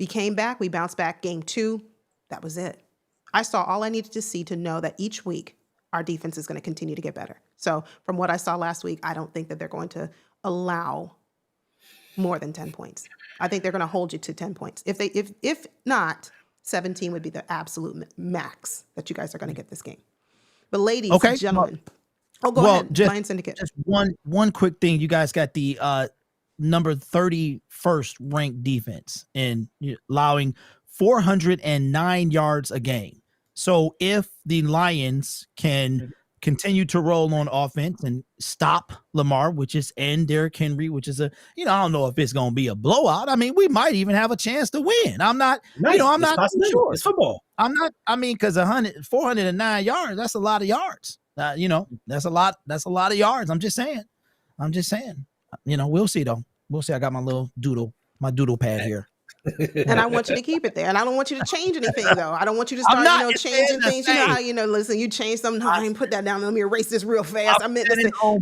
We came back, we bounced back game 2. That was it. I saw all I needed to see to know that each week, our defense is going to continue to get better. So from what I saw last week, I don't think that they're going to allow more than 10 points. I think they're going to hold you to 10 points. If not, 17 would be the absolute max that you guys are going to get this game. But ladies, Okay. gentlemen, go Well, ahead. just Lion Syndicate. just one quick thing. You guys got the number 31st ranked defense and allowing 409 yards a game. So if the Lions can continue to roll on offense and stop Lamar, which is and Derrick Henry, which is I don't know if it's going to be a blowout. I mean, we might even have a chance to win. I'm not, I'm not sure. It's football. Because 409 yards, that's a lot of yards. That's a lot of yards. I'm just saying. We'll see though. We'll see. I got my doodle pad here. And I want you to keep it there. And I don't want you to change anything, though. I don't want you to start, changing things. You know how, listen, you change something. No, I didn't put that down. Let me erase this real fast. I meant this. No.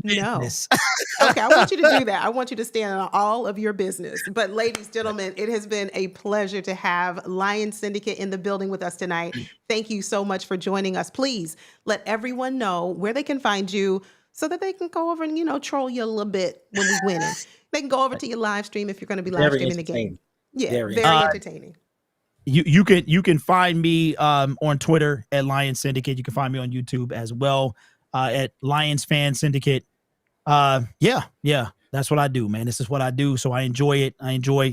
Okay, I want you to do that. I want you to stand on all of your business. But ladies, gentlemen, it has been a pleasure to have Lion Syndicate in the building with us tonight. Thank you so much for joining us. Please let everyone know where they can find you so that they can go over and, troll you a little bit when we win it. They can go over to your live stream if you're going to be live streaming the game. Yeah, very entertaining. You can find me on Twitter at Lion Syndicate. You can find me on YouTube as well at Lions Fan Syndicate. Yeah, that's what I do, man. This is what I do, so I enjoy it.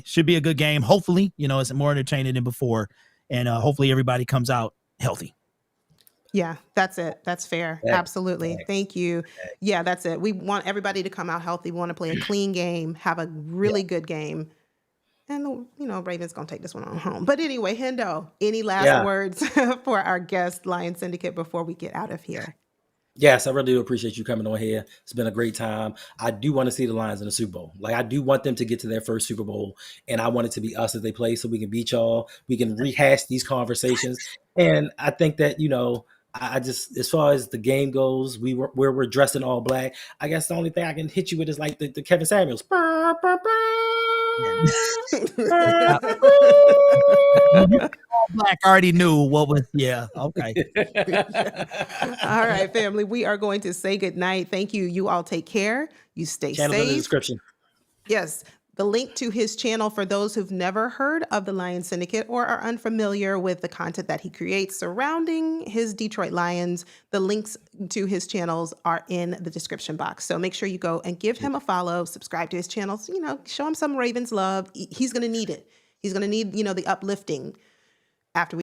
Should be a good game. Hopefully, it's more entertaining than before, and hopefully everybody comes out healthy. Yeah, that's it. That's fair. Absolutely. Thank you. Yeah, that's it. We want everybody to come out healthy. We want to play a clean game, have a really good game. And, Raven's going to take this one on home. But anyway, Hendo, any last words for our guest, Lion Syndicate, before we get out of here? Yes, I really do appreciate you coming on here. It's been a great time. I do want to see the Lions in the Super Bowl. Like, I do want them to get to their first Super Bowl, and I want it to be us as they play so we can beat y'all. We can rehash these conversations. And I think that, I just, as far as the game goes, we're dressed in all black. I guess the only thing I can hit you with is like the Kevin Samuels. Black already knew what was. Yeah. Okay. All right, family. We are going to say goodnight. Thank you. You all take care. You stay Channel's safe. in the description. Yes. The link to his channel for those who've never heard of the Lion Syndicate or are unfamiliar with the content that he creates surrounding his Detroit Lions, the links to his channels are in the description box. So make sure you go and give him a follow, subscribe to his channels, show him some Ravens love. He's going to need it. He's going to need, the uplifting after we